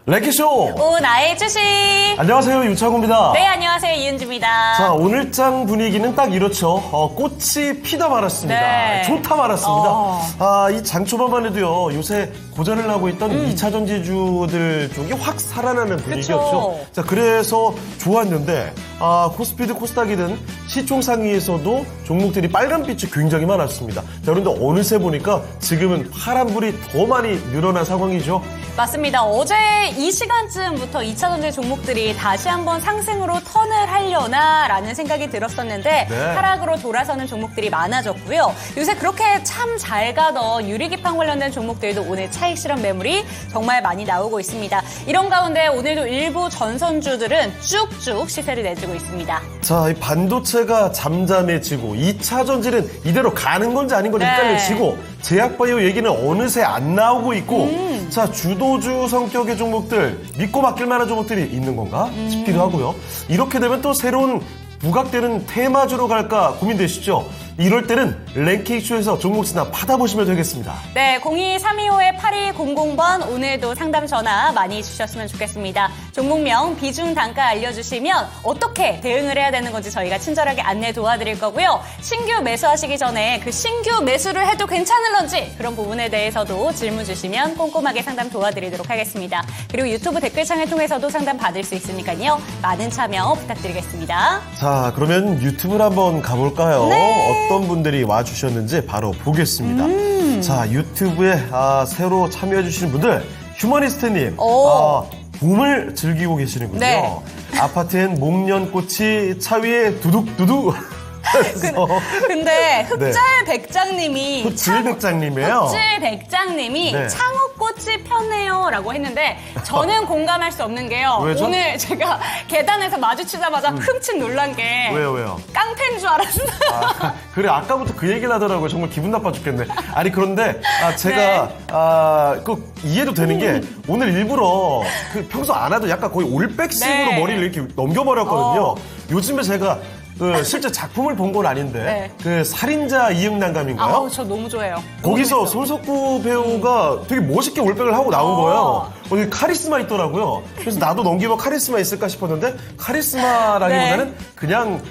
랭키쇼! 오, 나의 주식! 안녕하세요, 유창호입니다. 네, 안녕하세요, 이은주입니다. 자, 오늘장 분위기는 딱 이렇죠. 꽃이 피다 말았습니다. 네. 좋다 말았습니다. 이 장 초반만 해도요, 요새 고전을 하고 있던 2차 전지주들 쪽이 확 살아나는 분위기였죠. 그쵸. 자, 그래서 좋았는데, 코스피든 코스닥이든 시총 상위에서도 종목들이 빨간빛이 굉장히 많았습니다. 자, 그런데 어느새 보니까 지금은 파란불이 더 많이 늘어난 상황이죠. 맞습니다. 어제 이 시간쯤부터 2차 전지 종목들이 다시 한번 상승으로 턴을 하려나라는 생각이 들었었는데 네. 하락으로 돌아서는 종목들이 많아졌고요. 요새 그렇게 참 잘 가던 유리기판 관련된 종목들도 오늘 차익 실현 매물이 정말 많이 나오고 있습니다. 이런 가운데 오늘도 일부 전선주들은 쭉쭉 시세를 내주고 있습니다. 자, 이 반도체가 잠잠해지고 2차 전지는 이대로 가는 건지 아닌 건지 네. 헷갈려지고 제약바이오 얘기는 어느새 안 나오고 있고 자, 주도주 성격의 종목들 믿고 맡길 만한 종목들이 있는 건가 싶기도 하고요. 이렇게 되면 또 새로운 부각되는 테마주로 갈까 고민되시죠? 이럴 때는 랭킹쇼에서 종목 진단 받아보시면 되겠습니다. 네, 02-3200번 오늘도 상담 전화 많이 주셨으면 좋겠습니다. 종목명, 비중, 단가 알려주시면 어떻게 대응을 해야 되는 건지 저희가 친절하게 안내 도와드릴 거고요. 신규 매수하시기 전에 그 신규 매수를 해도 괜찮을런지 그런 부분에 대해서도 질문 주시면 꼼꼼하게 상담 도와드리도록 하겠습니다. 그리고 유튜브 댓글창을 통해서도 상담 받을 수 있으니까요. 많은 참여 부탁드리겠습니다. 자, 그러면 유튜브를 한번 가볼까요? 네. 어떤 분들이 와주셨는지 바로 보겠습니다. 자, 유튜브에 새로 참여해주시는 분들, 휴머니스트님, 봄을 즐기고 계시는군요. 네. 아파트엔 목련꽃이 차 위에 두둑두둑. 근데 흑질 네. 백장님이 흑질 백장님이에요. 흑질 백장님이 네. 창호꽃이 폈네요 라고 했는데 저는 공감할 수 없는 게요. 왜죠? 오늘 제가 계단에서 마주치자마자 흠칫 놀란 게 왜요? 깡패인 줄 알았어요. 그래, 아까부터 그 얘기를 하더라고요. 정말 기분 나빠 죽겠네. 아니, 그런데 제가 그 이해도 되는 게 오늘 일부러 그 평소 안 하던 약간 거의 올백식으로 네. 머리를 이렇게 넘겨버렸거든요. 요즘에 제가 그 실제 작품을 본 건 아닌데 네. 그 살인자 이응난감인가요? 아우, 저 너무 좋아해요. 거기서 너무 재밌어. 손석구 배우가 되게 멋있게 올백을 하고 나온 거예요. 되게 카리스마 있더라고요. 그래서 나도 넘기면 카리스마 있을까 싶었는데 카리스마라기보다는 네. 그냥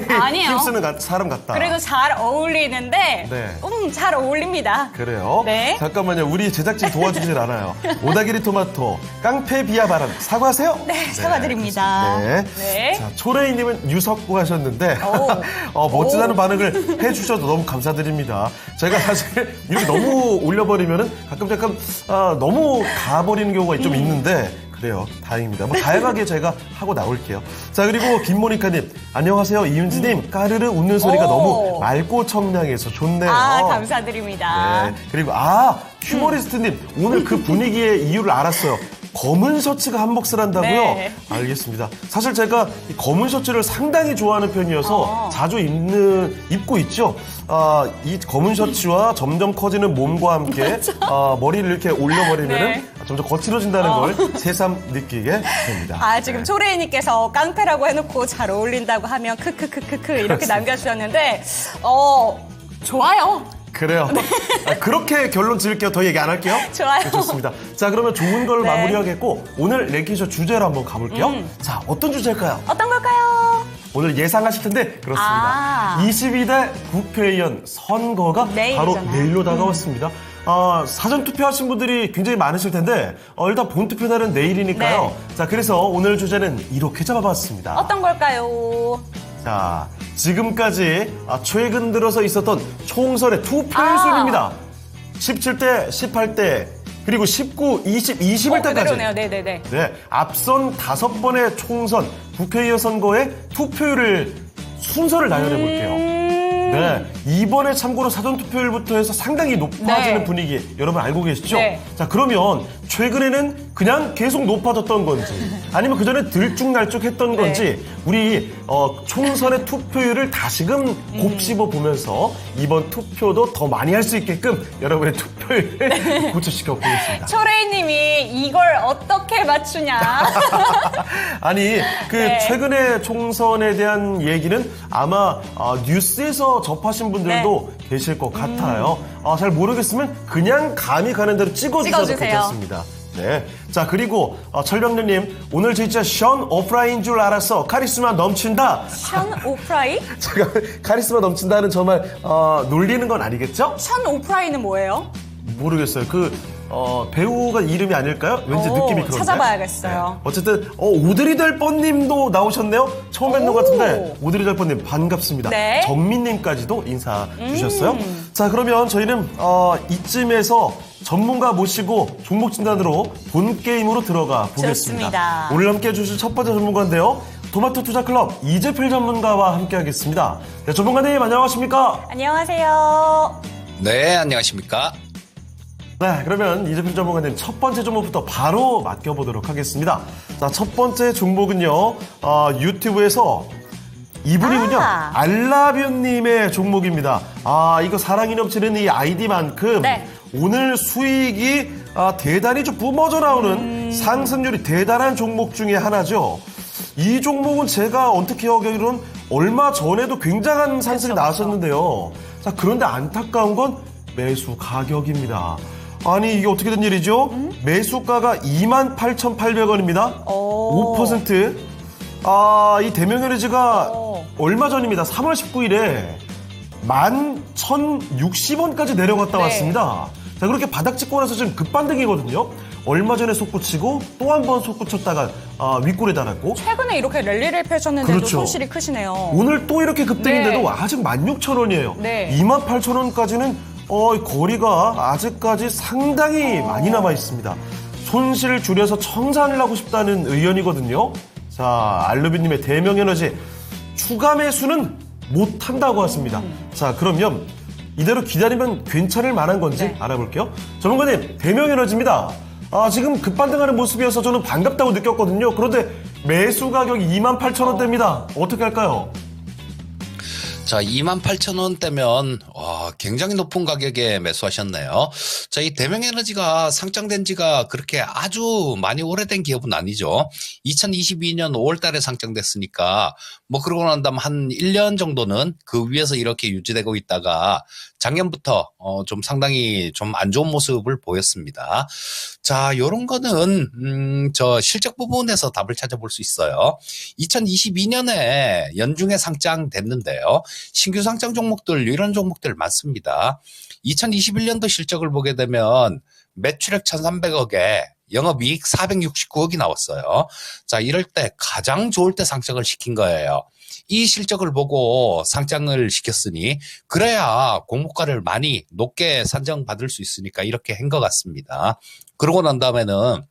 아니에요. 힘쓰는 사람 같다. 그래도 잘 어울리는데 네. 잘 어울립니다. 그래요? 네. 잠깐만요. 우리 제작진 도와주질 않아요. 오다기리 토마토, 깡패 비아 바람 사과하세요? 네, 사과드립니다. 네. 네. 자, 초레이님은 유석구 하셨는데 멋지다는 반응을 해주셔서 너무 감사드립니다. 제가 사실 이렇게 너무 올려버리면은 가끔 너무 가버리는 경우가 좀 있는데 그래요. 다행입니다. 뭐 다양하게 제가 하고 나올게요. 자, 그리고 김모니카님 안녕하세요. 이윤지님 까르르 웃는 소리가 너무 맑고 청량해서 좋네요. 감사드립니다. 네. 그리고 휴머리스트님 오늘 그 분위기의 이유를 알았어요. 검은 셔츠가 한 몫을 한다고요? 네. 알겠습니다. 사실 제가 이 검은 셔츠를 상당히 좋아하는 편이어서 자주 입고 있죠. 이 검은 셔츠와 점점 커지는 몸과 함께 머리를 이렇게 올려버리면 네. 점점 거칠어진다는 걸 새삼 느끼게 됩니다. 지금 초레이님께서 깡패라고 해놓고 잘 어울린다고 하면 크크크크크 이렇게 남겨주셨는데 좋아요. 그래요. 그렇게 결론 지을게요. 더 얘기 안 할게요. 좋아요. 네, 좋습니다. 자, 그러면 좋은 걸 네. 마무리하겠고 오늘 랭킹쇼 주제로 한번 가볼게요. 자, 어떤 주제일까요? 어떤 걸까요? 오늘 예상하실 텐데 그렇습니다. 22대 국회의원 선거가 내일이잖아요. 바로 내일로 다가왔습니다. 사전 투표하신 분들이 굉장히 많으실 텐데 일단 본 투표 날은 내일이니까요. 네. 자, 그래서 오늘 주제는 이렇게 잡아봤습니다. 어떤 걸까요? 자, 지금까지 최근 들어서 있었던 총선의 투표의 순입니다. 17대, 18대, 그리고 19, 20, 21대까지. 그대로네요. 네네네. 네, 앞선 5번의 총선 국회의원 선거의 투표율을 순서를 나열해 볼게요. 네, 이번에 참고로 사전투표율부터 해서 상당히 높아지는 네. 분위기 여러분 알고 계시죠? 네. 자, 그러면 최근에는 그냥 계속 높아졌던 건지 아니면 그전에 들쭉날쭉했던 건지 우리 총선의 투표율을 다시금 곱씹어 보면서 이번 투표도 더 많이 할 수 있게끔 여러분의 투표율을 고쳐시켜 보겠습니다. 초레이님이 이걸 어떻게 맞추냐? 아니, 네. 최근에 총선에 대한 얘기는 아마 뉴스에서 접하신 분들도 계실 것 같아요. 잘 모르겠으면 그냥 감이 가는 대로 찍어주셔도 찍어주세요. 괜찮습니다. 네. 자, 그리고 철병렬님, 오늘 진짜 션 오프라인 줄 알았어. 카리스마 넘친다. 션 오프라이? 제가 카리스마 넘친다는 정말 놀리는 건 아니겠죠? 션 오프라이는 뭐예요? 모르겠어요. 배우가 이름이 아닐까요? 왠지 느낌이 그런데. 찾아봐야겠어요. 네. 어쨌든 오드리 델뻔님도 나오셨네요. 처음 뵙는 것 같은데 오드리 델뻔님 반갑습니다. 네. 전민님까지도 인사 주셨어요. 자, 그러면 저희는 이쯤에서 전문가 모시고 종목 진단으로 본 게임으로 들어가 보겠습니다. 좋습니다. 오늘 함께해 주실 첫 번째 전문가인데요. 토마토 투자클럽 이재필 전문가와 함께하겠습니다. 네, 전문가님 안녕하십니까? 안녕하세요. 네, 안녕하십니까? 네, 그러면 이재필 전문가님 첫 번째 종목부터 바로 맡겨보도록 하겠습니다. 자, 첫 번째 종목은요, 유튜브에서 이분이군요. 알라뷰님의 종목입니다. 이거 사랑이 넘치는 이 아이디만큼 네. 오늘 수익이 대단히 좀 뿜어져 나오는 상승률이 대단한 종목 중에 하나죠. 이 종목은 제가 어떻게 하기로는 얼마 전에도 굉장한 상승이 나왔었는데요. 자, 그런데 안타까운 건 매수 가격입니다. 아니, 이게 어떻게 된 일이죠? 매수가가 28,800원입니다. 5%. 이 대명에너지가 얼마 전입니다. 3월 19일에 11,060원까지 내려갔다 네. 왔습니다. 자, 그렇게 바닥 찍고 나서 지금 급반등이거든요. 얼마 전에 솟구치고 또 한 번 솟구쳤다가 윗골에 달았고. 최근에 이렇게 랠리를 펼쳤는데도 그렇죠. 손실이 크시네요. 오늘 또 이렇게 급등인데도 네. 아직 16,000원이에요. 네. 28,000원까지는 거리가 아직까지 상당히 많이 남아 있습니다. 손실을 줄여서 청산을 하고 싶다는 의견이거든요. 자, 알루비님의 대명에너지 추가 매수는 못한다고 하십니다. 자, 그러면 이대로 기다리면 괜찮을 만한 건지 네. 알아볼게요. 전문가님, 대명에너지입니다. 지금 급반등하는 모습이어서 저는 반갑다고 느꼈거든요. 그런데 매수 가격이 28,000원대입니다. 어떻게 할까요? 자, 28,000원대면 굉장히 높은 가격에 매수하셨네요. 자, 이 대명에너지가 상장된 지가 그렇게 아주 많이 오래된 기업은 아니죠. 2022년 5월 달에 상장됐으니까 그러고 난 다음 한 1년 정도는 그 위에서 이렇게 유지되고 있다가 작년부터 좀 상당히 좀 안 좋은 모습을 보였습니다. 자, 요런 거는 저 실적 부분에서 답을 찾아볼 수 있어요. 2022년에 연중에 상장됐는데요. 신규 상장 종목들 이런 종목들 많습니다. 2021년도 실적을 보게 되면 매출액 1,300억에 영업이익 469억이 나왔어요. 자, 이럴 때 가장 좋을 때 상장을 시킨 거예요. 이 실적을 보고 상장을 시켰으니 그래야 공모가를 많이 높게 산정받을 수 있으니까 이렇게 한 것 같습니다. 그러고 난 다음에는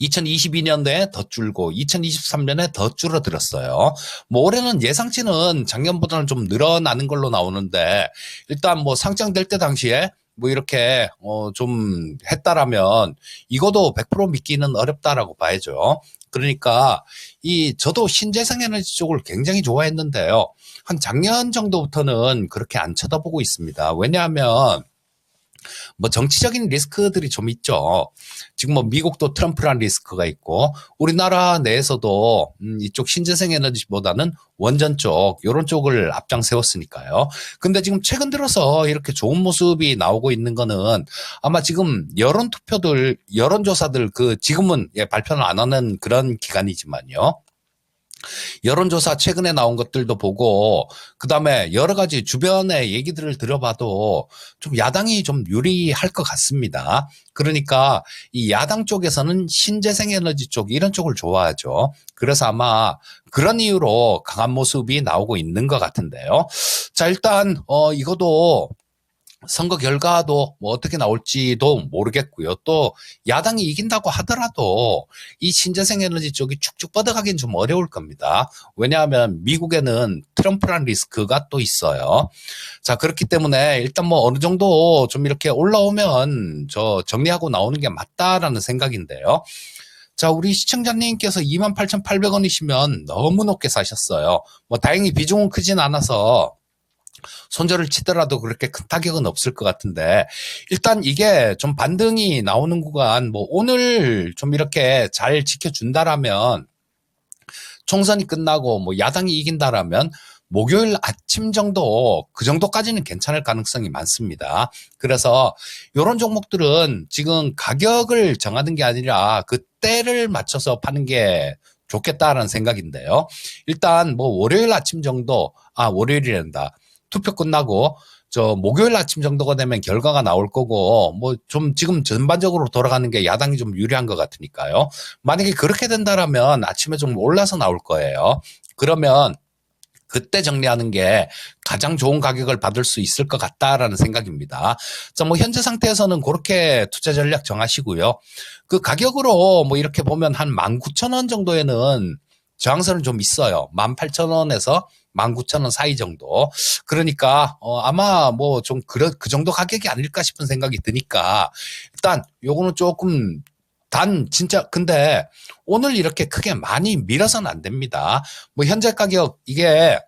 2022년도에 더 줄고 2023년에 더 줄어들었어요. 올해는 예상치는 작년보다는 좀 늘어나는 걸로 나오는데 일단 상장될 때 당시에 이렇게 좀 했다라면 이것도 100% 믿기는 어렵다라고 봐야죠. 그러니까 저도 신재생에너지 쪽을 굉장히 좋아했는데요. 한 작년 정도부터는 그렇게 안 쳐다보고 있습니다. 왜냐하면 정치적인 리스크들이 좀 있죠. 지금 미국도 트럼프란 리스크가 있고 우리나라 내에서도 이쪽 신재생 에너지보다는 원전 쪽 이런 쪽을 앞장 세웠으니까요. 근데 지금 최근 들어서 이렇게 좋은 모습이 나오고 있는 거는 아마 지금 여론조사들 지금은 발표는 안 하는 그런 기간이지만요. 여론조사 최근에 나온 것들도 보고 그다음에 여러 가지 주변의 얘기들을 들어봐도 좀 야당이 좀 유리할 것 같습니다. 그러니까 이 야당 쪽에서는 신재생에너지 쪽 이런 쪽을 좋아하죠. 그래서 아마 그런 이유로 강한 모습이 나오고 있는 것 같은데요. 자, 일단 이것도 선거 결과도 어떻게 나올지도 모르겠고요. 또 야당이 이긴다고 하더라도 이 신재생 에너지 쪽이 축축 뻗어가긴 좀 어려울 겁니다. 왜냐하면 미국에는 트럼프란 리스크가 또 있어요. 자, 그렇기 때문에 일단 어느 정도 좀 이렇게 올라오면 정리하고 나오는 게 맞다라는 생각인데요. 자, 우리 시청자님께서 28,800원이시면 너무 높게 사셨어요. 다행히 비중은 크진 않아서 손절을 치더라도 그렇게 큰 타격은 없을 것 같은데 일단 이게 좀 반등이 나오는 구간 오늘 좀 이렇게 잘 지켜준다라면 총선이 끝나고 야당이 이긴다라면 목요일 아침 정도, 그 정도까지는 괜찮을 가능성이 많습니다. 그래서 이런 종목들은 지금 가격을 정하는 게 아니라 그 때를 맞춰서 파는 게 좋겠다라는 생각인데요. 일단 뭐 월요일 아침 정도, 월요일이란다. 투표 끝나고 목요일 아침 정도가 되면 결과가 나올 거고, 뭐 좀 지금 전반적으로 돌아가는 게 야당이 좀 유리한 것 같으니까요. 만약에 그렇게 된다라면 아침에 좀 올라서 나올 거예요. 그러면 그때 정리하는 게 가장 좋은 가격을 받을 수 있을 것 같다라는 생각입니다. 자, 뭐 현재 상태에서는 그렇게 투자 전략 정하시고요. 그 가격으로 뭐 이렇게 보면 한 19,000원 정도에는 저항선은 좀 있어요. 18,000원에서 19,000원 사이 정도. 그러니까 아마 뭐 좀 그 정도 가격이 아닐까 싶은 생각이 드니까 일단 요거는 조금 진짜 근데 오늘 이렇게 크게 많이 밀어서는 안 됩니다. 뭐 현재 가격 이게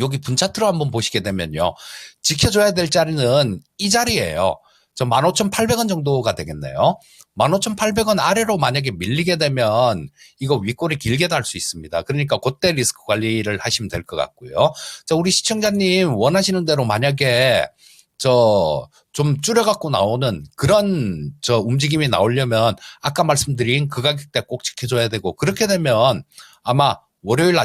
여기 분차트로 한번 보시게 되면요. 지켜줘야 될 자리는 이 자리예요. 15,800원 정도가 되겠네요. 15,800원 아래로 만약에 밀리게 되면 이거 윗골이 길게 달 수 있습니다. 그러니까 그때 리스크 관리를 하시면 될 것 같고요. 자, 우리 시청자님 원하시는 대로 만약에 좀 줄여갖고 나오는 그런 움직임이 나오려면 아까 말씀드린 그 가격대 꼭 지켜줘야 되고, 그렇게 되면 아마 목요일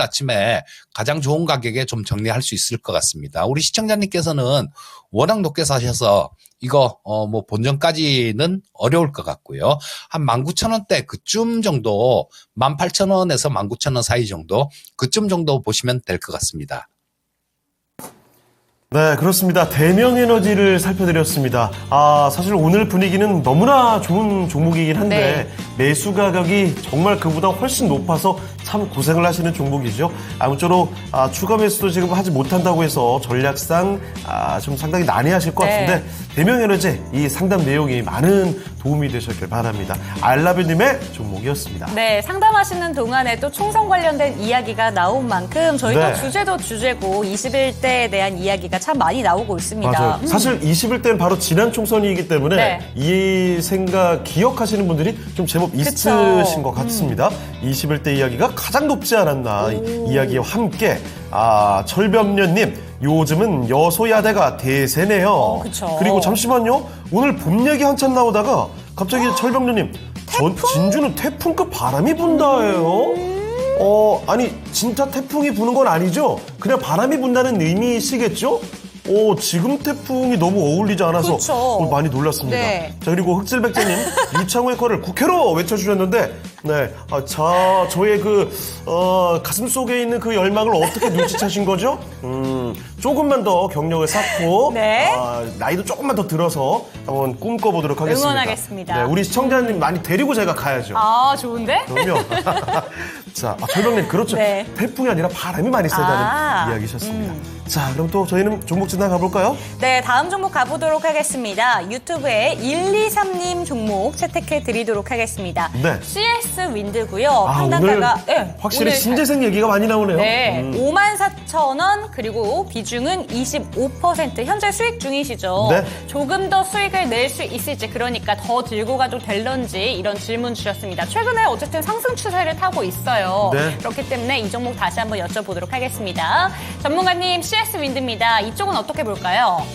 아침에 가장 좋은 가격에 좀 정리할 수 있을 것 같습니다. 우리 시청자님께서는 워낙 높게 사셔서 이거 뭐 본전까지는 어려울 것 같고요. 한 19,000원대 그쯤 정도, 18,000원에서 19,000원 사이 정도, 그쯤 정도 보시면 될 것 같습니다. 네, 그렇습니다. 대명에너지를 살펴드렸습니다. 사실 오늘 분위기는 너무나 좋은 종목이긴 한데 매수 가격이 정말 그보다 훨씬 높아서 참 고생을 하시는 종목이죠. 아무쪼록 추가 매수도 지금 하지 못한다고 해서 전략상 좀 상당히 난해하실 것 같은데 대명에너지 이 상담 내용이 많은 도움이 되셨길 바랍니다. 알라뷰님의 종목이었습니다. 네, 상담하시는 동안에 또 총선 관련된 이야기가 나온 만큼 저희도 주제도 주제고 21대에 대한 이야기가 참 많이 나오고 있습니다. 맞아요. 사실 21대는 바로 지난 총선이기 때문에 이 생각 기억하시는 분들이 좀 제법 있으신 것 같습니다. 21대 이야기가 가장 높지 않았나 이야기와 함께 철변녀님 요즘은 여소야대가 대세네요. 그리고 잠시만요. 오늘 봄 얘기 한참 나오다가 갑자기 철변녀님 진주는 태풍급 바람이 분다예요. 아니 진짜 태풍이 부는 건 아니죠? 그냥 바람이 분다는 의미시겠죠? 지금 태풍이 너무 어울리지 않아서 많이 놀랐습니다. 자, 그리고 흑질백제님 유창호의 거를 국회로 외쳐주셨는데 저의 가슴 속에 있는 그 열망을 어떻게 눈치채신 거죠? 조금만 더 경력을 쌓고 나이도 조금만 더 들어서 한번 꿈꿔보도록 하겠습니다. 응원하겠습니다. 네, 우리 시청자님 많이 데리고 제가 가야죠. 좋은데? 그럼요. 자, 철병님 그렇죠. 태풍이 아니라 바람이 많이 세다는 이야기셨습니다. 자, 그럼 또 저희는 종목 진단 가볼까요? 네, 다음 종목 가보도록 하겠습니다. 유튜브에 123님 종목 채택해 드리도록 하겠습니다. CS 윈드고요. 판단가가 확실히 신재생 얘기가 많이 나오네요. 54,000원, 그리고 비중은 25%. 현재 수익 중이시죠? 조금 더 수익을 낼 수 있을지, 그러니까 더 들고 가도 될런지 이런 질문 주셨습니다. 최근에 어쨌든 상승 추세를 타고 있어요. 그렇기 때문에 이 종목 다시 한번 여쭤보도록 하겠습니다. 전문가님, CS 윈드입니다. 이쪽은 어떻게 볼까요?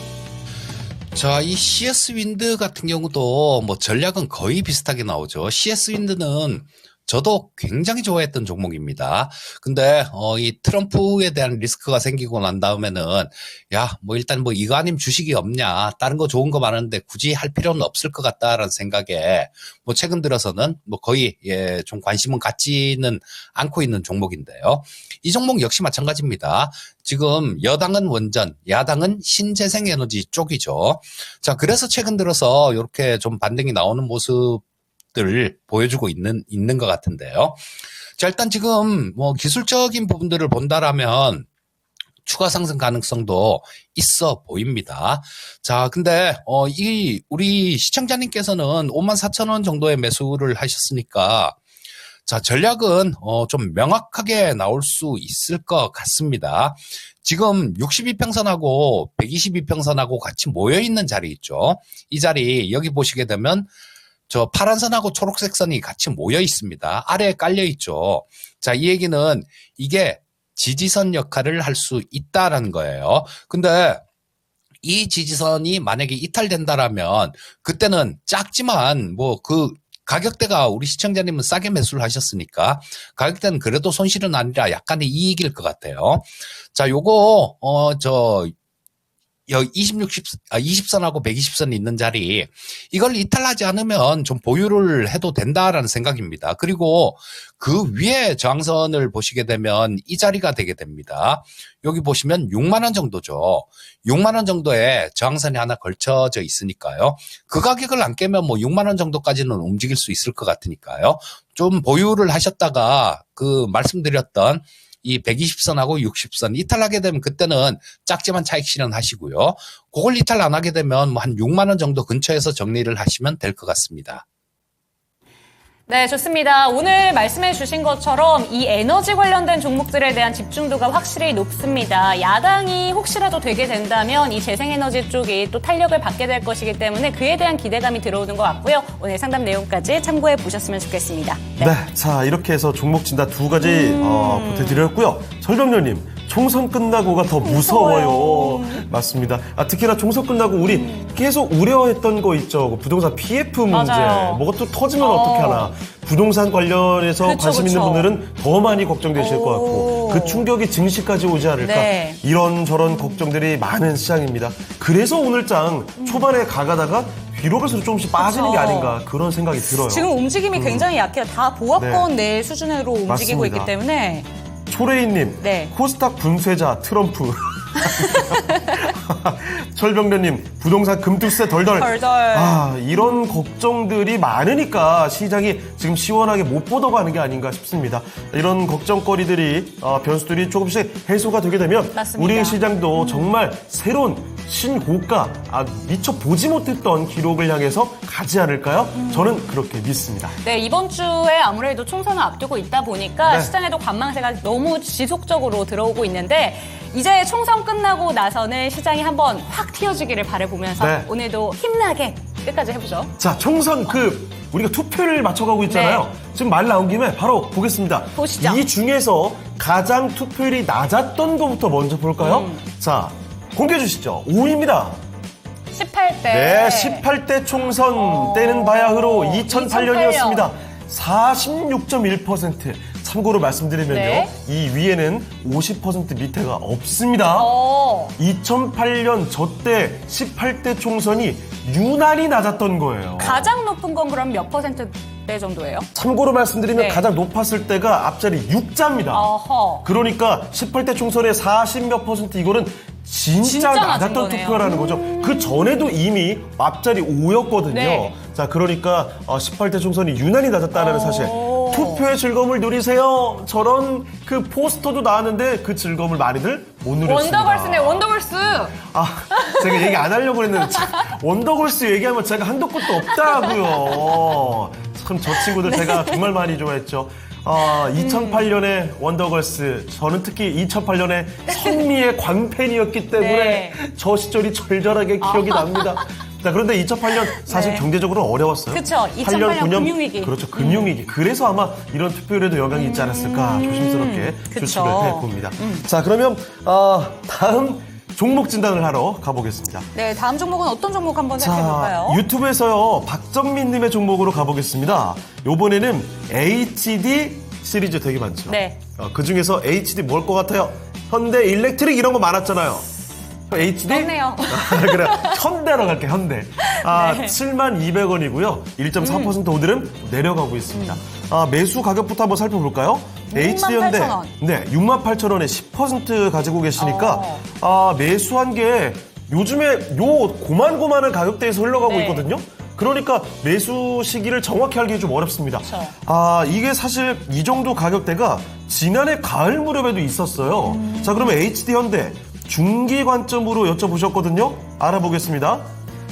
자, 이 CS 윈드 같은 경우도 뭐 전략은 거의 비슷하게 나오죠. CS 윈드는 저도 굉장히 좋아했던 종목입니다. 근데 이 트럼프에 대한 리스크가 생기고 난 다음에는 뭐 일단 뭐 이거 아니면 주식이 없냐, 다른 거 좋은 거 많은데 굳이 할 필요는 없을 것 같다라는 생각에 뭐 최근 들어서는 뭐 거의 좀 관심은 갖지는 않고 있는 종목인데요. 이 종목 역시 마찬가지입니다. 지금 여당은 원전, 야당은 신재생에너지 쪽이죠. 자, 그래서 최근 들어서 이렇게 좀 반등이 나오는 모습들 보여주고 있는 것 같은데요. 자, 일단 지금 뭐 기술적인 부분들을 본다라면 추가 상승 가능성도 있어 보입니다. 자, 근데 우리 시청자님께서는 54,000원 정도의 매수를 하셨으니까 자, 전략은 좀 명확하게 나올 수 있을 것 같습니다. 지금 62평선하고 122평선하고 같이 모여있는 자리 있죠. 이 자리 여기 보시게 되면 저 파란 선하고 초록색 선이 같이 모여 있습니다. 아래에 깔려 있죠. 자, 이 얘기는 이게 지지선 역할을 할 수 있다라는 거예요. 근데 이 지지선이 만약에 이탈된다라면 그때는 작지만 뭐 그 가격대가 우리 시청자님은 싸게 매수를 하셨으니까 가격대는 그래도 손실은 아니라 약간의 이익일 것 같아요. 자, 요거 20선하고 120선이 있는 자리 이걸 이탈하지 않으면 좀 보유를 해도 된다라는 생각입니다. 그리고 그 위에 저항선을 보시게 되면 이 자리가 되게 됩니다. 여기 보시면 6만 원 정도죠. 6만 원 정도의 저항선이 하나 걸쳐져 있으니까요. 그 가격을 안 깨면 뭐 6만 원 정도까지는 움직일 수 있을 것 같으니까요. 좀 보유를 하셨다가 그 말씀드렸던 이 120선하고 60선 이탈하게 되면 그때는 작지만 차익 실현하시고요. 그걸 이탈 안 하게 되면 뭐 한 6만 원 정도 근처에서 정리를 하시면 될 것 같습니다. 네, 좋습니다. 오늘 말씀해 주신 것처럼 이 에너지 관련된 종목들에 대한 집중도가 확실히 높습니다. 야당이 혹시라도 되게 된다면 이 재생에너지 쪽이 또 탄력을 받게 될 것이기 때문에 그에 대한 기대감이 들어오는 것 같고요. 오늘 상담 내용까지 참고해 보셨으면 좋겠습니다. 네, 자 이렇게 해서 종목 진단 두 가지 보태드렸고요. 설병렬님 총선 끝나고가 더 무서워요. 맞습니다. 특히나 총선 끝나고 우리 계속 우려했던 거 있죠. 그 부동산 PF 문제. 맞아요. 뭐가 또 터지면 어떻게 하나. 부동산 관련해서 그쵸, 관심 있는 그쵸. 분들은 더 많이 걱정되실 것 같고 그 충격이 증시까지 오지 않을까. 네. 이런저런 걱정들이 많은 시장입니다. 그래서 오늘장 초반에 가다가 뒤로 갈수록 조금씩 빠지는 게 그쵸. 아닌가 그런 생각이 들어요. 지금 움직임이 굉장히 약해요. 다 보합권 네. 내 수준으로 움직이고 맞습니다. 있기 때문에. 초레이님, 네. 코스닥 분쇄자 트럼프. 철병래님, 부동산 금투세 덜덜. 덜덜. 이런 걱정들이 많으니까 시장이 지금 시원하게 못 보더가는 게 아닌가 싶습니다. 이런 걱정거리들이 변수들이 조금씩 해소가 되게 되면 맞습니다. 우리 시장도 정말 새로운 신고가, 미처 보지 못했던 기록을 향해서 가지 않을까요? 저는 그렇게 믿습니다. 네, 이번 주에 아무래도 총선을 앞두고 있다 보니까 네. 시장에도 관망세가 너무 지속적으로 들어오고 있는데 이제 총선 끝나고 나서는 시장이 한번 확 튀어지기를 바라보면서 네. 오늘도 힘나게 끝까지 해보죠. 자, 총선 우리가 투표를 맞춰가고 있잖아요. 지금 말 나온 김에 바로 보겠습니다. 보시죠. 이 중에서 가장 투표율이 낮았던 것부터 먼저 볼까요? 자, 공개해 주시죠. 5위입니다. 18대. 네, 18대 총선 때는 바야흐로 2008년이었습니다. 46.1%. 참고로 말씀드리면요. 네. 이 위에는 50% 밑에가 없습니다. 2008년 저때 18대 총선이 유난히 낮았던 거예요. 가장 높은 건 그럼 몇 %대 정도예요? 참고로 말씀드리면 네. 가장 높았을 때가 앞자리 6자입니다. 어허. 그러니까 18대 총선의 40몇 % 이거는 진짜 진짜 낮은 낮았던 거네요. 투표라는 거죠. 그 전에도 이미 앞자리 5였거든요. 네. 자, 그러니까 18대 총선이 유난히 낮았다는 사실. 투표의 즐거움을 누리세요. 저런 그 포스터도 나왔는데 그 즐거움을 많이들 못 누렸습니다. 원더걸스네, 원더걸스. 제가 얘기 안 하려고 했는데 원더걸스 얘기하면 제가 한도 끝도 없다고요. 참 저 친구들 제가 정말 많이 좋아했죠. 2008년에 원더걸스, 저는 특히 2008년에 선미의 광팬이었기 때문에 네. 저 시절이 절절하게 기억이 납니다. 자, 그런데 2008년 사실 네. 경제적으로 어려웠어요. 그쵸, 2008년 9년, 금융위기. 그렇죠, 금융위기. 그래서 아마 이런 투표율에도 영향이 있지 않았을까 조심스럽게 그쵸. 추측을 해봅니다. 자, 그러면 다음 종목 진단을 하러 가보겠습니다. 네, 다음 종목은 어떤 종목 한번 살펴볼까요? 유튜브에서요, 박정민님의 종목으로 가보겠습니다. 요번에는 HD 시리즈 되게 많죠. 네. 그 중에서 HD 뭘 것 같아요? 현대 일렉트릭 이런 거 많았잖아요. HD? 없네요. 그래, 현대로 갈게, 현대. 네. 72,200원이고요. 1.4% 오늘은 내려가고 있습니다. 매수 가격부터 한번 살펴볼까요? 68,000원. 네, 68,000원에 10% 가지고 계시니까, 매수한 게 요즘에 요 고만고만한 가격대에서 흘러가고 네. 있거든요. 그러니까 매수 시기를 정확히 알기 좀 어렵습니다. 그쵸. 이게 사실 이 정도 가격대가 지난해 가을 무렵에도 있었어요. 자, 그러면 HD 현대 중기 관점으로 여쭤보셨거든요. 알아보겠습니다.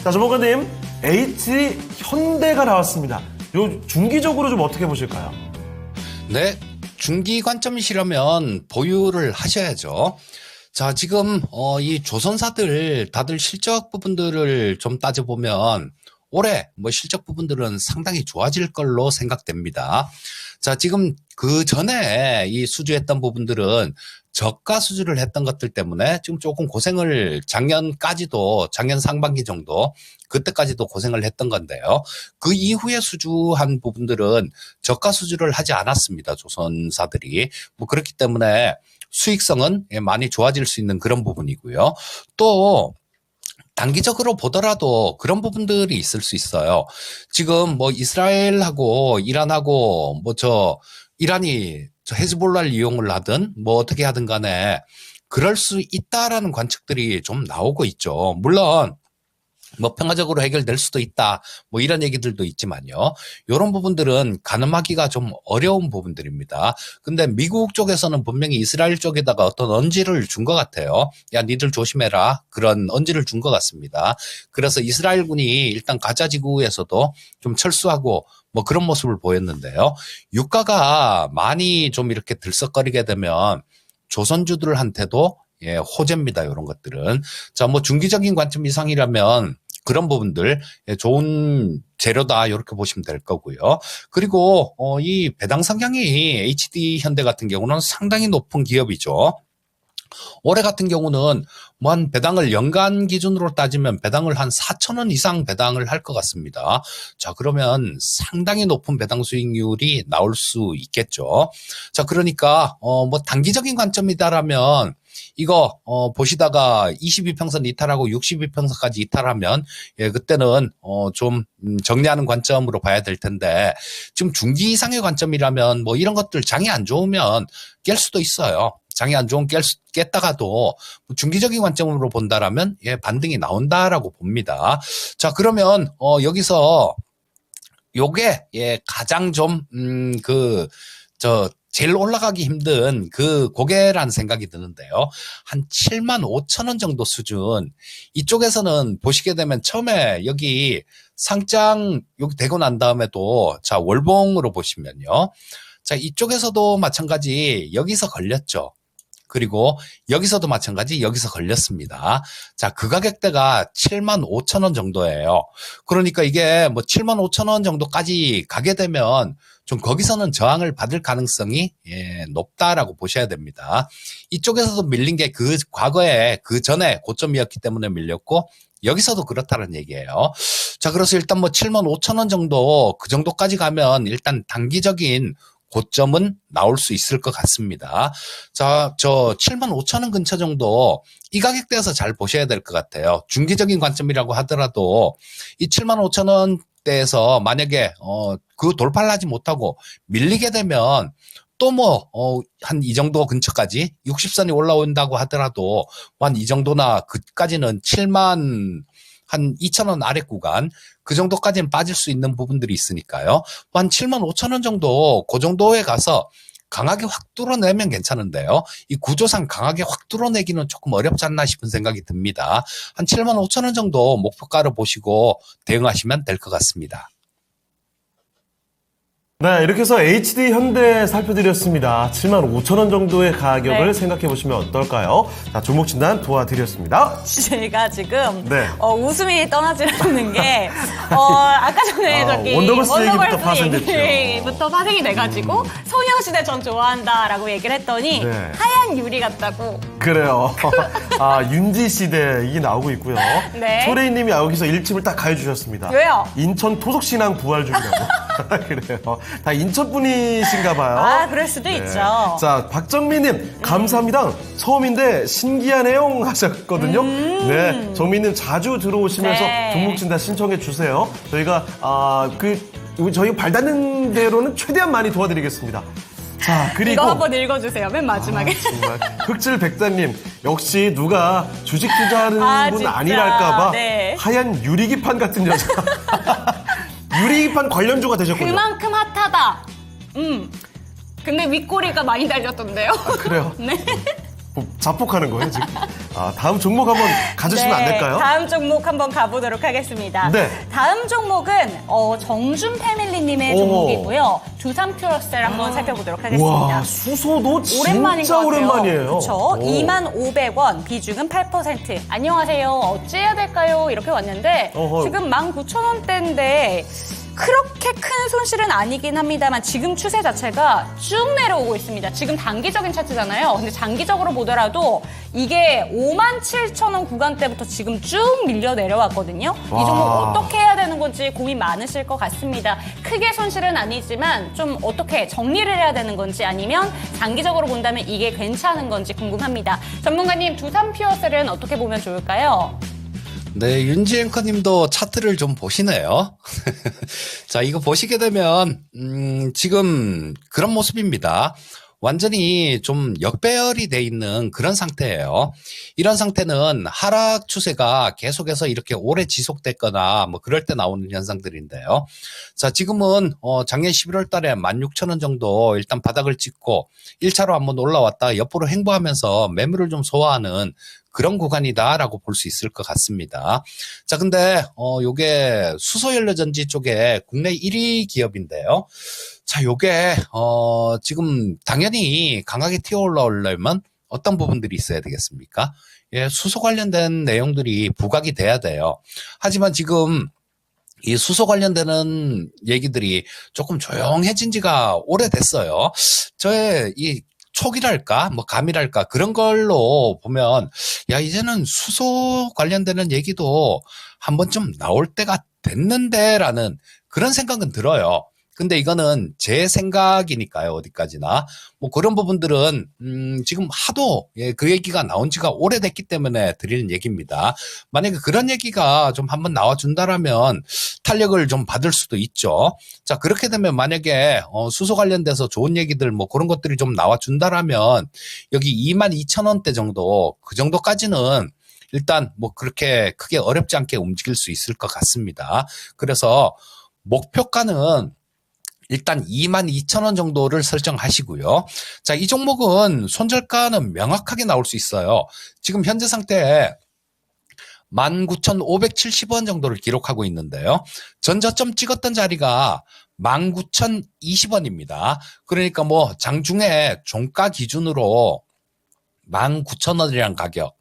자, 전문가님, HD 현대가 나왔습니다. 요 중기적으로 좀 어떻게 보실까요? 네, 중기 관점이시라면 보유를 하셔야죠. 자, 지금 이 조선사들 다들 실적 부분들을 좀 따져보면 올해 뭐 실적 부분들은 상당히 좋아질 걸로 생각됩니다. 자, 지금 그 전에 이 수주했던 부분들은 저가 수주를 했던 것들 때문에 지금 조금 고생을 작년 상반기 정도 그때까지도 고생을 했던 건데요. 그 이후에 수주한 부분들은 저가 수주를 하지 않았습니다. 조선사들이. 뭐 그렇기 때문에 수익성은 많이 좋아질 수 있는 그런 부분이고요. 또 단기적으로 보더라도 그런 부분들이 있을 수 있어요. 지금 뭐 이스라엘하고 이란하고 이란이 헤즈볼라를 이용을 하든 뭐 어떻게 하든 간에 그럴 수 있다라는 관측들이 좀 나오고 있죠. 물론 뭐 평화적으로 해결될 수도 있다. 뭐 이런 얘기들도 있지만요. 이런 부분들은 가늠하기가 좀 어려운 부분들입니다. 근데 미국 쪽에서는 분명히 이스라엘 쪽에다가 어떤 언지를 준 것 같아요. 야, 니들 조심해라. 그런 언지를 준 것 같습니다. 그래서 이스라엘군이 일단 가자 지구에서도 좀 철수하고 뭐 그런 모습을 보였는데요. 유가가 많이 좀 이렇게 들썩거리게 되면 조선주들한테도 호재입니다. 이런 것들은. 자, 뭐 중기적인 관점 이상이라면 그런 부분들 좋은 재료다 이렇게 보시면 될 거고요. 그리고 이 배당 성향이 HD 현대 같은 경우는 상당히 높은 기업이죠. 올해 같은 경우는 뭐 한 배당을 연간 기준으로 따지면 배당을 한 4,000원 이상 배당을 할 것 같습니다. 자, 그러면 상당히 높은 배당 수익률이 나올 수 있겠죠. 자, 그러니까 뭐 단기적인 관점이다라면 이거 보시다가 22평선 이탈하고 62평선까지 이탈하면 그때는 좀 정리하는 관점으로 봐야 될 텐데 지금 중기 이상의 관점이라면 뭐 이런 것들 장이 안 좋으면 깰 수도 있어요. 장이 안 좋으면 깼다가도 중기적인 관점으로 본다라면 반등이 나온다라고 봅니다. 자, 그러면 여기서 요게 가장 좀 제일 올라가기 힘든 그 고개라는 생각이 드는데요. 한 75,000원 정도 수준. 이쪽에서는 보시게 되면 처음에 여기 상장 여기 되고 난 다음에도 자, 월봉으로 보시면요. 자, 이쪽에서도 마찬가지 여기서 걸렸죠. 그리고 여기서도 마찬가지 여기서 걸렸습니다. 자, 그 가격대가 75,000원 정도예요. 그러니까 이게 뭐 75,000원 정도까지 가게 되면 좀 거기서는 저항을 받을 가능성이 높다라고 보셔야 됩니다. 이쪽에서도 밀린 게 그 과거에 그 전에 고점이었기 때문에 밀렸고 여기서도 그렇다는 얘기예요. 자, 그래서 일단 뭐 75,000원 정도 그 정도까지 가면 일단 단기적인 고점은 나올 수 있을 것 같습니다. 자, 75,000원 근처 정도 이 가격대에서 잘 보셔야 될 것 같아요. 중기적인 관점이라고 하더라도 이 75,000원대에서 만약에 그 돌파를 하지 못하고 밀리게 되면 또 뭐 한 이 정도 근처까지 60선이 올라온다고 하더라도 한 이 정도나 그까지는 7만 한 2,000원 아래 구간 그 정도까지는 빠질 수 있는 부분들이 있으니까요. 한 75,000원 정도 그 정도에 가서 강하게 확 뚫어내면 괜찮은데요. 이 구조상 강하게 확 뚫어내기는 조금 어렵지 않나 싶은 생각이 듭니다. 한 75,000원 정도 목표가를 보시고 대응하시면 될 것 같습니다. 네, 이렇게 해서 HD 현대 살펴드렸습니다. 75,000원 정도의 가격을 생각해 보시면 어떨까요? 자, 종목 진단 도와드렸습니다. 제가 지금 네. 웃음이 떠나지 않는 게 아까 전에 저기 원더걸스 얘기부터 파생됐죠. 얘기부터 파생이 돼가지고 소녀시대 전 좋아한다라고 얘기를 했더니 네. 하얀 유리 같다고. 그래요. 윤지시대 이게 나오고 있고요. 네. 초레이님이 여기서 일침을 딱 가해주셨습니다. 왜요? 인천 토속신앙 부활 중이라고. 그래요. 다 인천 분이신가 봐요. 그럴 수도 네. 있죠. 자, 박정민님 감사합니다. 처음인데 신기한 내용 하셨거든요. 네, 정민님 자주 들어오시면서 네. 종목 진단 신청해 주세요. 저희가 저희 발 닿는 대로는 최대한 많이 도와드리겠습니다. 자, 그리고 이거 한번 읽어주세요. 맨 마지막에. 정말 흑질백단님 역시 누가 주식 투자하는 분 진짜. 아니랄까봐 네. 하얀 유리기판 같은 여자. 유리기판 관련주가 되셨군요. 그만큼 핫하다. 근데 윗꼬리가 많이 달렸던데요. 그래요? 네. 자폭하는 거예요 지금? 다음 종목 한번 가주시면 안 될까요? 다음 종목 한번 가보도록 하겠습니다. 네. 다음 종목은 정준 패밀리님의 종목이고요. 두산 퓨어셀 한번 살펴보도록 하겠습니다. 와, 수소도 오랜만인 진짜 것 같아요. 오랜만이에요. 그렇죠. 25,500원, 비중은 8%. 안녕하세요. 어찌해야 될까요? 이렇게 왔는데 어허. 지금 19,000원대인데 그렇게 큰 손실은 아니긴 합니다만 지금 추세 자체가 쭉 내려오고 있습니다. 지금 단기적인 차트잖아요. 근데 장기적으로 보더라도 이게 57,000원 구간대부터 지금 쭉 밀려 내려왔거든요. 이 종목 어떻게 해야 되는 건지 고민 많으실 것 같습니다. 크게 손실은 아니지만 좀 어떻게 정리를 해야 되는 건지 아니면 장기적으로 본다면 이게 괜찮은 건지 궁금합니다. 전문가님, 두산 퓨어셀은 어떻게 보면 좋을까요? 네, 윤지 앵커님도 차트를 좀 보시네요. 자, 이거 보시게 되면 지금 그런 모습입니다. 완전히 좀 역배열이 돼 있는 그런 상태예요. 이런 상태는 하락 추세가 계속해서 이렇게 오래 지속됐거나 뭐 그럴 때 나오는 현상들인데요. 자, 지금은 작년 11월 달에 16,000원 정도 일단 바닥을 찍고 1차로 한번 올라왔다 옆으로 횡보하면서 매물을 좀 소화하는 그런 구간이다라고 볼 수 있을 것 같습니다. 자, 근데 요게 수소연료전지 쪽에 국내 1위 기업인데요. 자, 요게 지금 당연히 강하게 튀어 올라오려면 어떤 부분들이 있어야 되겠습니까? 예, 수소 관련된 내용들이 부각이 돼야 돼요. 하지만 지금 이 수소 관련되는 얘기들이 조금 조용해진 지가 오래됐어요. 저의 이 촉이랄까 뭐 감이랄까 그런 걸로 보면 야, 이제는 수소 관련되는 얘기도 한 번쯤 나올 때가 됐는데라는 그런 생각은 들어요. 근데 이거는 제 생각이니까요, 어디까지나. 뭐 그런 부분들은, 지금 하도, 예, 그 얘기가 나온 지가 오래됐기 때문에 드리는 얘기입니다. 만약에 그런 얘기가 좀 한번 나와준다라면 탄력을 좀 받을 수도 있죠. 자, 그렇게 되면 만약에, 수소 관련돼서 좋은 얘기들 뭐 그런 것들이 좀 나와준다라면 여기 22,000원대 정도, 그 정도까지는 일단 뭐 그렇게 크게 어렵지 않게 움직일 수 있을 것 같습니다. 그래서 목표가는 일단 22,000원 정도를 설정하시고요. 자, 이 종목은 손절가는 명확하게 나올 수 있어요. 지금 현재 상태에 19,570원 정도를 기록하고 있는데요. 전저점 찍었던 자리가 19,020원입니다. 그러니까 뭐 장중에 종가 기준으로 19,000원이라는 가격.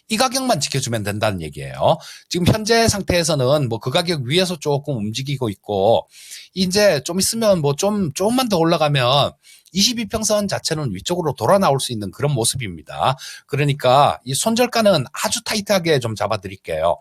이 가격만 지켜주면 된다는 얘기예요. 지금 현재 상태에서는 뭐 그 가격 위에서 조금 움직이고 있고, 이제 좀 있으면 뭐 조금만 더 올라가면 22평선 자체는 위쪽으로 돌아 나올 수 있는 그런 모습입니다. 그러니까 이 손절가는 아주 타이트하게 좀 잡아드릴게요.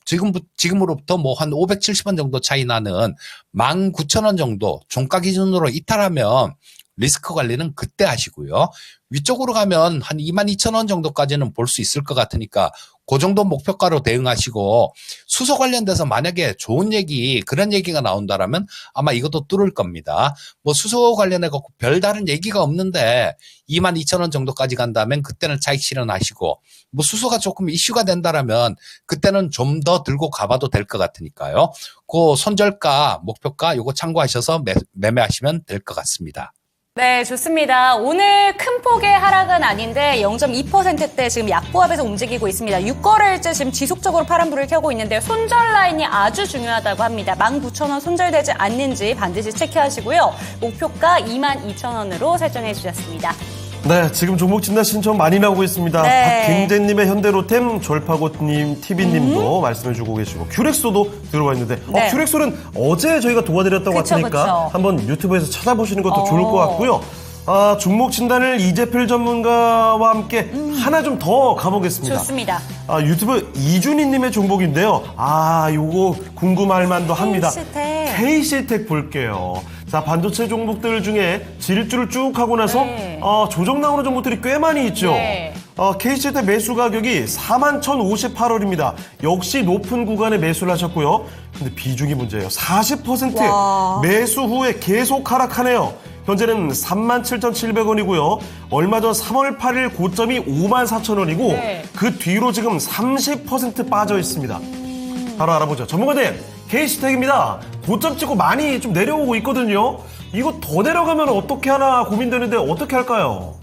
지금으로부터 뭐 한 570원 정도 차이 나는 19,000원 정도 종가 기준으로 이탈하면 리스크 관리는 그때 하시고요. 위쪽으로 가면 한 22,000원 정도까지는 볼 수 있을 것 같으니까 그 정도 목표가로 대응하시고, 수소 관련돼서 만약에 좋은 얘기, 그런 얘기가 나온다라면 아마 이것도 뚫을 겁니다. 뭐 수소 관련해 갖고 별다른 얘기가 없는데 22,000원 정도까지 간다면 그때는 차익 실현하시고, 뭐 수소가 조금 이슈가 된다라면 그때는 좀 더 들고 가봐도 될 것 같으니까요. 그 손절가, 목표가 요거 참고하셔서 매매하시면 될 것 같습니다. 네, 좋습니다. 오늘 큰 폭의 하락은 아닌데 0.2%대 지금 약보합에서 움직이고 있습니다. 6거래일째 지금 지속적으로 파란불을 켜고 있는데요. 손절 라인이 아주 중요하다고 합니다. 19,000원 손절되지 않는지 반드시 체크하시고요. 목표가 22,000원으로 설정해 주셨습니다. 네, 지금 종목 진단 신청 많이 나오고 있습니다. 네. 박경재님의 현대로템, 졸파고님, TV님도 말씀해주고 계시고, 큐렉소도 들어와 있는데, 네. 큐렉소는 어제 저희가 도와드렸다고 그쵸, 했으니까 그쵸. 한번 유튜브에서 찾아보시는 것도 좋을 것 같고요. 종목 진단을 이재필 전문가와 함께 하나 좀 더 가보겠습니다. 좋습니다. 유튜브 이준희님의 종목인데요. 요거 궁금할 만도 합니다. K실텍 볼게요. 자, 반도체 종목들 중에 질주를 쭉 하고 나서 네. 조정 나오는 종목들이 꽤 많이 있죠. 네. K실텍 매수 가격이 41,058원입니다. 역시 높은 구간에 매수를 하셨고요. 근데 비중이 문제예요. 40% 와. 매수 후에 계속 하락하네요. 현재는 37,700원이고요. 얼마 전 3월 8일 고점이 54,000원이고 네. 그 뒤로 지금 30% 빠져 있습니다. 바로 알아보죠. 전문가님, K실텍입니다. 고점 찍고 많이 좀 내려오고 있거든요. 이거 더 내려가면 어떻게 하나 고민되는데 어떻게 할까요?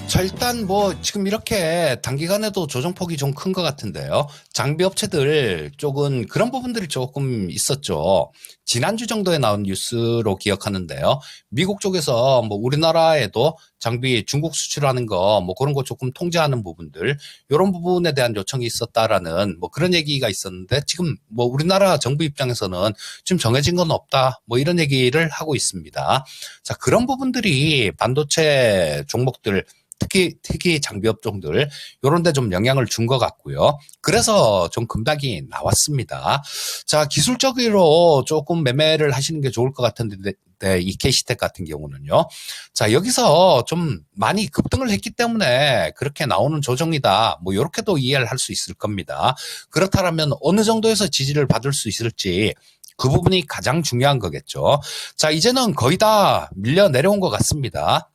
자, 일단 뭐 지금 이렇게 단기간에도 조정폭이 좀 큰 것 같은데요. 장비 업체들 쪽은 그런 부분들이 조금 있었죠. 지난주 정도에 나온 뉴스로 기억하는데요. 미국 쪽에서 뭐 우리나라에도 장비 중국 수출하는 거 뭐 그런 거 조금 통제하는 부분들 이런 부분에 대한 요청이 있었다라는 뭐 그런 얘기가 있었는데 지금 뭐 우리나라 정부 입장에서는 지금 정해진 건 없다 뭐 이런 얘기를 하고 있습니다. 자, 그런 부분들이 반도체 종목들 특히 장비 업종들 요런 데 좀 영향을 준 것 같고요. 그래서 좀 급락이 나왔습니다. 자, 기술적으로 조금 매매를 하시는 게 좋을 것 같은데 이 KC텍 같은 경우는요. 자, 여기서 좀 많이 급등을 했기 때문에 그렇게 나오는 조정이다. 뭐 요렇게도 이해를 할 수 있을 겁니다. 그렇다면 어느 정도에서 지지를 받을 수 있을지 그 부분이 가장 중요한 거겠죠. 자, 이제는 거의 다 밀려 내려온 것 같습니다.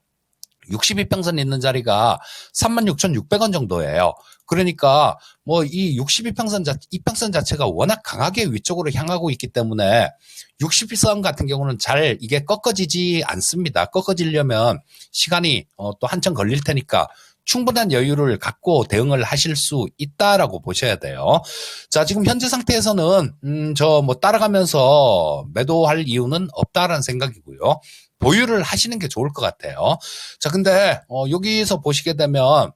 62평선 있는 자리가 36,600원 정도예요. 그러니까 뭐 이 62평선 이평선 자체가 워낙 강하게 위쪽으로 향하고 있기 때문에 62선 같은 경우는 잘 이게 꺾어지지 않습니다. 꺾어지려면 시간이 또 한참 걸릴 테니까 충분한 여유를 갖고 대응을 하실 수 있다라고 보셔야 돼요. 자, 지금 현재 상태에서는 저 뭐 따라가면서 매도할 이유는 없다라는 생각이고요. 보유를 하시는 게 좋을 것 같아요. 자, 근데 여기서 보시게 되면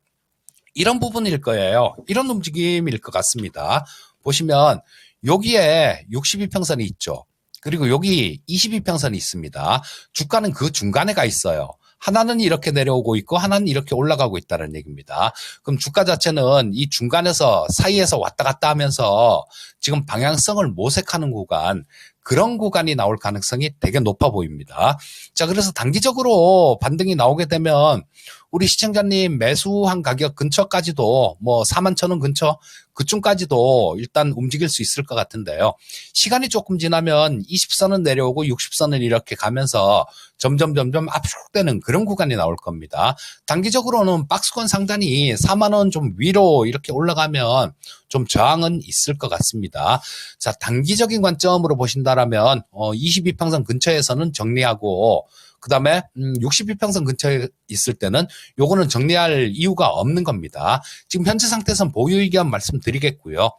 이런 부분일 거예요. 이런 움직임일 것 같습니다. 보시면 여기에 62평선이 있죠. 그리고 여기 22평선이 있습니다. 주가는 그 중간에 가 있어요. 하나는 이렇게 내려오고 있고 하나는 이렇게 올라가고 있다는 얘기입니다. 그럼 주가 자체는 이 중간에서 사이에서 왔다 갔다 하면서 지금 방향성을 모색하는 구간, 그런 구간이 나올 가능성이 되게 높아 보입니다. 자, 그래서 단기적으로 반등이 나오게 되면 우리 시청자님 매수한 가격 근처까지도 뭐 41,000원 근처 그쯤까지도 일단 움직일 수 있을 것 같은데요. 시간이 조금 지나면 20선은 내려오고 60선을 이렇게 가면서 점점 압축되는 그런 구간이 나올 겁니다. 단기적으로는 박스권 상단이 4만원 좀 위로 이렇게 올라가면 좀 저항은 있을 것 같습니다. 자, 단기적인 관점으로 보신다라면 22평선 근처에서는 정리하고 그 다음에 62평선 근처에 있을 때는 요거는 정리할 이유가 없는 겁니다. 지금 현재 상태에서는 보유 의견 말씀드리겠고요.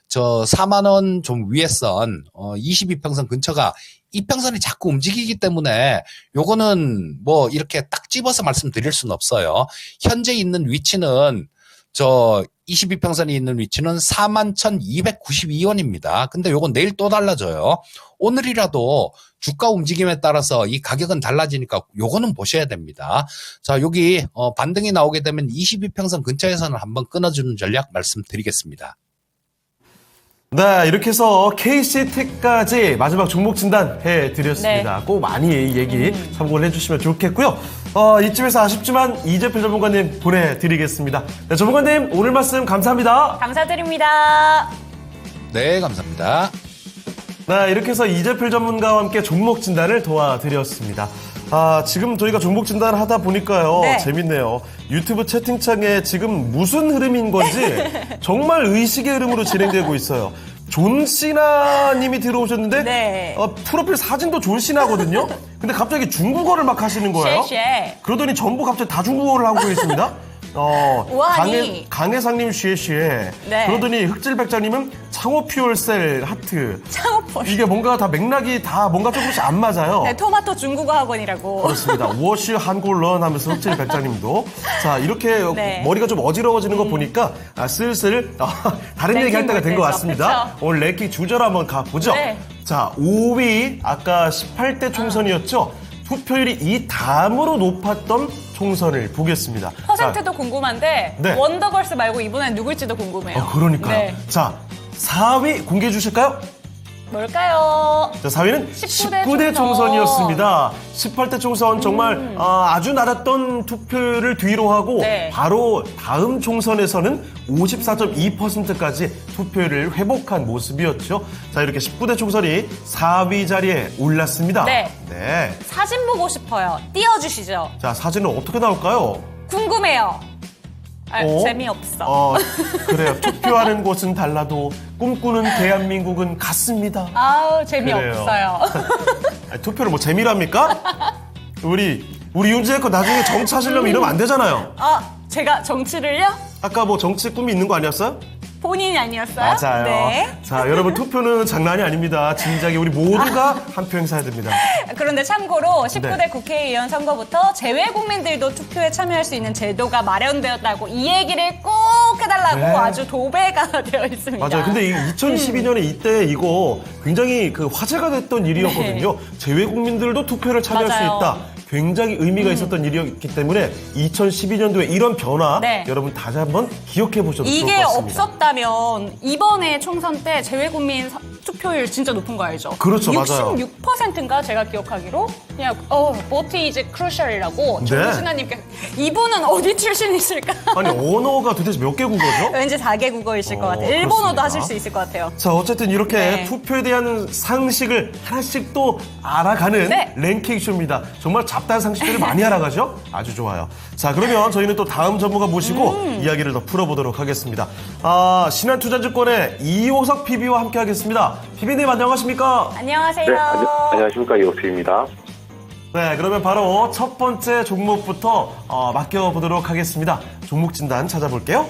저 4만원 좀 위에 선 22평선 근처가 이평선이 자꾸 움직이기 때문에 요거는 뭐 이렇게 딱 집어서 말씀드릴 수는 없어요. 현재 있는 위치는 저 22평선이 있는 위치는 41,292원입니다. 근데 요건 내일 또 달라져요. 오늘이라도 주가 움직임에 따라서 이 가격은 달라지니까 요거는 보셔야 됩니다. 자, 여기 반등이 나오게 되면 22평선 근처에서는 한번 끊어주는 전략 말씀드리겠습니다. 네, 이렇게 해서 KC텍까지 마지막 종목 진단 해드렸습니다. 네. 꼭 많이 얘기 참고를 해주시면 좋겠고요. 이쯤에서 아쉽지만 이재필 전문가님 보내드리겠습니다. 네, 전문가님 오늘 말씀 감사합니다. 감사드립니다. 네, 감사합니다. 네, 이렇게 해서 이재필 전문가와 함께 종목 진단을 도와드렸습니다. 지금 저희가 종목 진단을 하다 보니까요. 네. 재밌네요. 유튜브 채팅창에 지금 무슨 흐름인 건지 정말 의식의 흐름으로 진행되고 있어요. 존시나 님이 들어오셨는데 네. 프로필 사진도 존시나거든요. 근데 갑자기 중국어를 막 하시는 거예요. 쉐쉐. 그러더니 전부 갑자기 다 중국어를 하고 계십니다. 우아하니. 강혜상님 쉬에쉬에. 네. 그러더니 흑질백자님은 창호퓨얼셀 하트. 창호폴. 이게 뭔가 다 맥락이 다 뭔가 조금씩 안 맞아요. 네, 토마토 중국어 학원이라고. 그렇습니다. 워시 한골런 하면서 흑질백자님도. 자, 이렇게 네. 머리가 좀 어지러워지는 거 보니까 슬슬 다른 얘기 할 때가 된 것 같습니다. 그쵸. 오늘 랭킹 주제로 한번 가보죠. 네. 자, 5위 아까 18대 총선이었죠. 투표율이 이 다음으로 높았던 총선을 보겠습니다. 퍼센트도 궁금한데 네. 원더걸스 말고 이번엔 누굴지도 궁금해요. 그러니까요. 네. 자, 4위 공개해 주실까요? 뭘까요? 자, 4위는 19대 19대 총선이었습니다. 18대 총선 정말 아주 낮았던 투표율을 뒤로 하고 네. 바로 다음 총선에서는 54.2%까지 투표율을 회복한 모습이었죠. 자, 이렇게 19대 총선이 4위 자리에 올랐습니다. 네. 네. 사진 보고 싶어요. 띄워주시죠. 자, 사진은 어떻게 나올까요? 궁금해요. 재미없어. 그래요. 투표하는 곳은 달라도 꿈꾸는 대한민국은 같습니다. 아우, 재미없어요. 투표를 뭐 재미랍니까? 우리 우리 윤지혜 거 나중에 정치하시려면 이러면 안 되잖아요. 아, 제가 정치를요? 아까 뭐 정치 꿈이 있는 거 아니었어요? 본인이 아니었어요? 맞아요. 네. 자, 여러분 투표는 장난이 아닙니다. 진작에 우리 모두가 한 표 행사해야 됩니다. 그런데 참고로 19대 네. 국회의원 선거부터 재외 국민들도 투표에 참여할 수 있는 제도가 마련되었다고 이 얘기를 꼭 해달라고 네. 아주 도배가 되어 있습니다. 맞아요. 근데 2012년에 이때 이거 굉장히 그 화제가 됐던 일이었거든요. 재외 국민들도 투표를 참여할 네. 맞아요. 수 있다. 굉장히 의미가 있었던 일이었기 때문에 2012년도에 이런 변화 네. 여러분 다시 한번 기억해 보셔도 좋을 것 이게 같습니다. 없었다면 이번에 총선 때 재외국민 투표율 진짜 높은 거 알죠? 그렇죠, 맞아요. 66%인가 제가 기억하기로 그냥 vote is crucial이라고 네. 정신아님께 이분은 어디 출신이실까? 아니 언어가 도대체 몇 개 국어죠? 왠지 4개 국어이실 것 같아요. 일본어도 그렇습니다. 하실 수 있을 것 같아요. 자, 어쨌든 이렇게 네. 투표에 대한 상식을 하나씩 또 알아가는 네. 랭킹 쇼입니다. 정말 잡다한 상식들을 많이 알아가죠? 아주 좋아요. 자, 그러면 저희는 또 다음 전문가 모시고 이야기를 더 풀어보도록 하겠습니다. 신한투자증권의 이호석 PB와 함께 하겠습니다. PB님 안녕하십니까? 안녕하세요. 네, 안녕하십니까. 이호수입니다. 네, 그러면 바로 첫 번째 종목부터 맡겨보도록 하겠습니다. 종목 진단 찾아볼게요.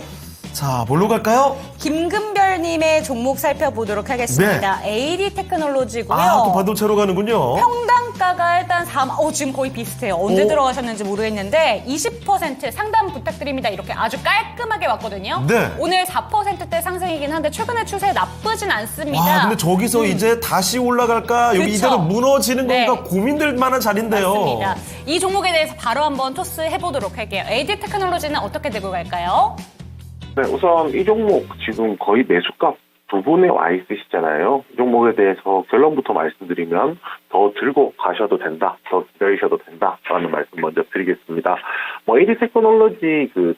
자, 뭘로 갈까요? 김금별님의 종목 살펴보도록 하겠습니다. AD 테크놀로지고요. 또 반도체로 가는군요. 평단가가 일단 4만, 지금 거의 비슷해요. 언제 오. 들어가셨는지 모르겠는데 20% 상담 부탁드립니다. 이렇게 아주 깔끔하게 왔거든요. 네. 오늘 4%대 상승이긴 한데 최근의 추세 나쁘진 않습니다. 근데 저기서 이제 다시 올라갈까? 여기 그쵸. 이대로 무너지는 네. 건가 고민될 만한 자리인데요. 맞습니다. 이 종목에 대해서 바로 한번 토스 해보도록 할게요. AD 테크놀로지는 어떻게 들고 갈까요? 네, 우선 이 종목 지금 거의 매수값 부분에 와 있으시잖아요. 이 종목에 대해서 결론부터 말씀드리면 더 들고 가셔도 된다, 더 기다리셔도 된다라는 말씀 먼저 드리겠습니다. AD 테크놀로지 그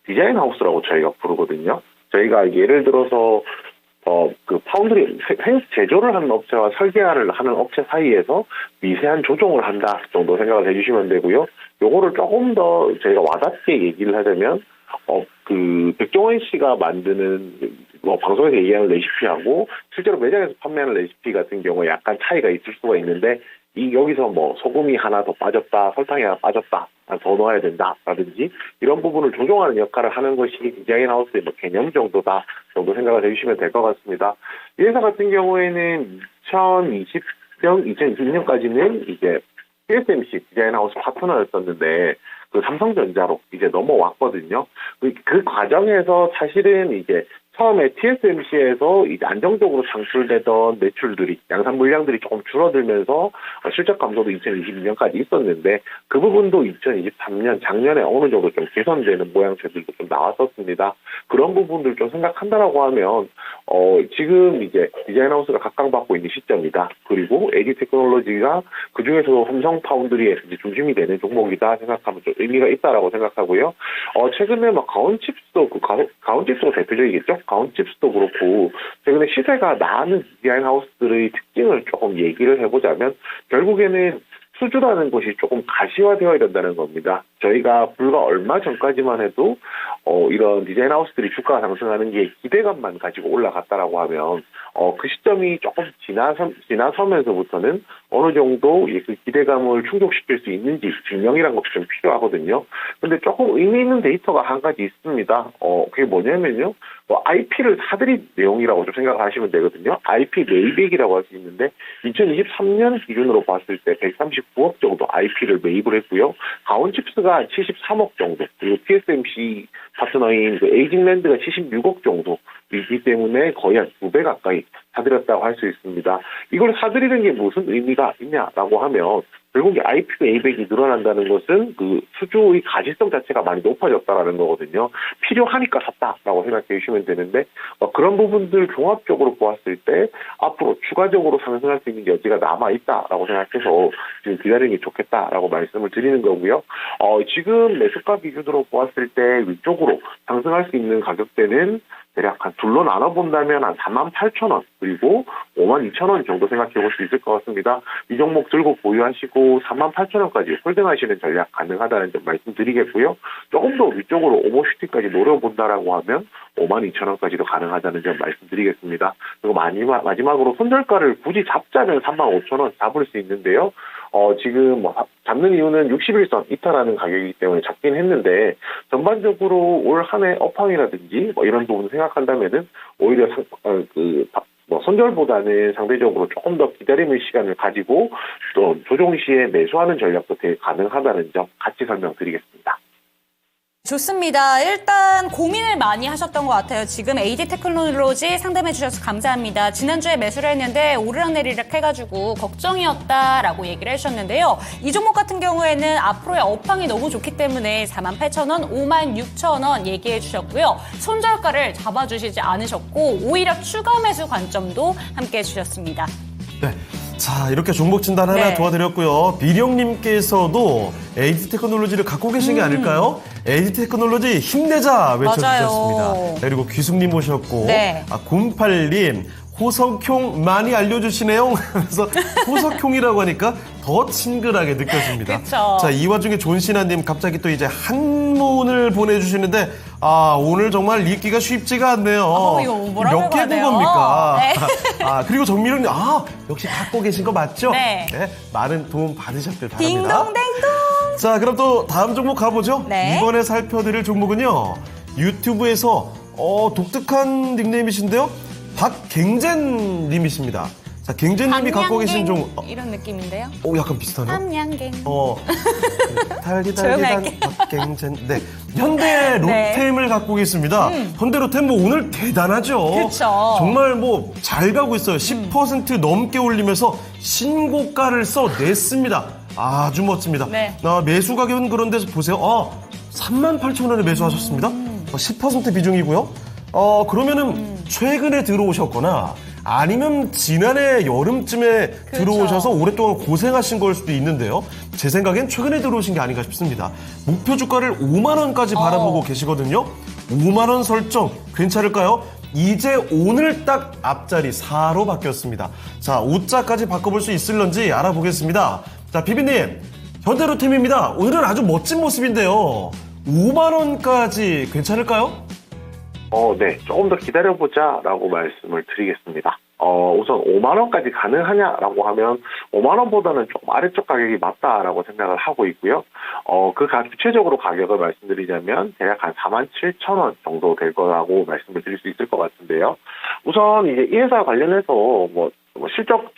디자인 하우스라고 저희가 부르거든요. 저희가 예를 들어서 그 파운드리 제조를 하는 업체와 설계를 하는 업체 사이에서 미세한 조정을 한다 정도 생각을 해주시면 되고요. 요거를 조금 더 저희가 와닿게 얘기를 하자면 그 백종원 씨가 만드는 방송에서 얘기하는 레시피하고 실제로 매장에서 판매하는 레시피 같은 경우에 약간 차이가 있을 수가 있는데 여기서 소금이 하나 더 빠졌다, 설탕이 하나 빠졌다, 더 넣어야 된다라든지 이런 부분을 조정하는 역할을 하는 것이 디자인 하우스의 개념 정도다 정도 생각을 해주시면 될 것 같습니다. 이 회사 같은 경우에는 2022년까지는 이제 TSMC 디자인 하우스 파트너였었는데 그 삼성전자로 이제 넘어왔거든요. 그 과정에서 사실은 이제 처음에 TSMC에서 이제 안정적으로 창출되던 매출들이 양산 물량들이 조금 줄어들면서 실적 감소도 2022년까지 있었는데 그 부분도 2023년 작년에 어느 정도 좀 개선되는 모양새들도 좀 나왔었습니다. 그런 부분들 좀 생각한다라고 하면 지금 이제 디자인 하우스가 각광받고 있는 시점이다. 그리고 AD 테크놀로지가 그 중에서도 삼성 파운드리의 이제 중심이 되는 종목이다 생각하면 좀 의미가 있다라고 생각하고요. 최근에 가온칩스도 가온칩스가 대표적이겠죠. 가온칩스도 그렇고 최근에 시세가 나는 디자인 하우스들의 특징을 조금 얘기를 해보자면 결국에는 수주라는 것이 조금 가시화되어야 된다는 겁니다. 저희가 불과 얼마 전까지만 해도 이런 디자인 하우스들이 주가가 상승하는 게 기대감만 가지고 올라갔다라고 하면 그 시점이 조금 지나서면서부터는 어느 정도 그 기대감을 충족시킬 수 있는지 증명이란 것도 좀 필요하거든요. 근데 조금 의미 있는 데이터가 한 가지 있습니다. 그게 뭐냐면요. IP를 사들인 내용이라고 좀 생각을 하시면 되거든요. IP 매입액이라고 할 수 있는데 2023년 기준으로 봤을 때 139억 정도 IP를 매입을 했고요. 가온칩스가 73억 정도, 그리고 TSMC 파트너인 에이징랜드가 76억 정도이기 때문에 거의 한 2배 가까이 사들였다고 할 수 있습니다. 이걸 사들이는 게 무슨 의미가 있냐라고 하면 결국에 IP 매입액이 늘어난다는 것은 그 수주의 가시성 자체가 많이 높아졌다라는 거거든요. 필요하니까 샀다라고 생각해 주시면 되는데 그런 부분들 종합적으로 보았을 때 앞으로 추가적으로 상승할 수 있는 여지가 남아있다라고 생각해서 지금 기다리는 게 좋겠다라고 말씀을 드리는 거고요. 지금 매수가 기준으로 보았을 때 위쪽으로 상승할 수 있는 가격대는 대략 한 둘로 나눠본다면 한 48,000원 그리고 52,000원 정도 생각해 볼 수 있을 것 같습니다. 이 종목 들고 보유하시고 38,000원까지 홀딩하시는 전략 가능하다는 점 말씀드리겠고요. 조금 더 위쪽으로 오버슈팅까지 노려본다라고 하면 52,000원까지도 가능하다는 점 말씀드리겠습니다. 그리고 마지막으로 손절가를 굳이 잡자면 35,000원 잡을 수 있는데요. 지금 뭐 잡는 이유는 61선 이탈하는 가격이기 때문에 잡긴 했는데 전반적으로 올 한 해 업황이라든지 뭐 이런 부분 생각한다면은 오히려 손절보다는 상대적으로 조금 더 기다림의 시간을 가지고 또 조정 시에 매수하는 전략도 되게 가능하다는 점 같이 설명드리겠습니다. 좋습니다. 일단 고민을 많이 하셨던 것 같아요. 지금 AD 테크놀로지 상담해 주셔서 감사합니다. 지난주에 매수를 했는데 오르락내리락 해가지고 걱정이었다라고 얘기를 해주셨는데요. 이 종목 같은 경우에는 앞으로의 업황이 너무 좋기 때문에 48,000원, 56,000원 얘기해 주셨고요. 손절가를 잡아주시지 않으셨고 오히려 추가 매수 관점도 함께 해주셨습니다. 네. 자, 이렇게 종목 진단 하나 네. 도와드렸고요. 비령님께서도 AD 테크놀로지를 갖고 계신 게 아닐까요? AD 테크놀로지 힘내자 외쳐주셨습니다. 맞아요. 그리고 귀숙님 오셨고, 네. 08님, 호석형 많이 알려주시네요. 그래서 호석형이라고 하니까 더 친근하게 느껴집니다. 그쵸. 자, 이 와중에 존신아님 갑자기 또 이제 한문을 보내주시는데, 오늘 정말 읽기가 쉽지가 않네요. 이거 뭐라고 몇 개 해야 돼요? 국어입니까? 네. 그리고 정미령님, 역시 갖고 계신 거 맞죠? 네. 많은 도움 받으셨길 바랍니다. 딩동댕동. 자, 그럼 또 다음 종목 가보죠. 네. 이번에 살펴드릴 종목은요. 유튜브에서 독특한 닉네임이신데요. 박갱젠님이십니다. 자, 갱젠님이 갖고 계신 이런 느낌인데요. 약간 비슷하네요. 함양갱. 달디달디단 조용할게. 박갱젠. 네. 현대 로템을 갖고 계십니다. 현대 로템 뭐 오늘 대단하죠. 그쵸. 정말 뭐 잘 가고 있어요. 10% 넘게 올리면서 신고가를 써냈습니다. 아주 멋집니다. 네. 매수 가격은 그런데 보세요. 38,000원에 매수하셨습니다. 10% 비중이고요. 그러면은 최근에 들어오셨거나 아니면 지난해 여름쯤에 들어오셔서 오랫동안 고생하신 걸 수도 있는데요. 제 생각엔 최근에 들어오신 게 아닌가 싶습니다. 목표 주가를 5만 원까지 바라보고 계시거든요. 5만 원 설정 괜찮을까요? 이제 오늘 딱 앞자리 4로 바뀌었습니다. 자, 5자까지 바꿔볼 수 있을런지 알아보겠습니다. 자, 비비님, 현대로템입니다. 오늘은 아주 멋진 모습인데요. 5만 원까지 괜찮을까요? 네. 조금 더 기다려보자라고 말씀을 드리겠습니다. 우선 5만 원까지 가능하냐라고 하면 5만 원보다는 좀 아래쪽 가격이 맞다라고 생각을 하고 있고요. 구체적으로 가격을 말씀드리자면 대략 한 47,000원 정도 될 거라고 말씀을 드릴 수 있을 것 같은데요. 우선 이제 이 회사 관련해서 실적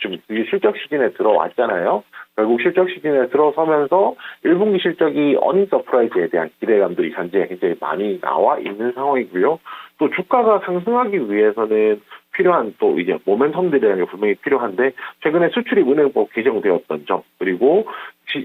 시즌에 들어왔잖아요. 결국 실적 시즌에 들어서면서 1분기 실적이 어닝 서프라이즈에 대한 기대감들이 현재 굉장히 많이 나와 있는 상황이고요. 또 주가가 상승하기 위해서는 필요한 또 이제 모멘텀들이라는 게 분명히 필요한데 최근에 수출입은행법 개정되었던 점 그리고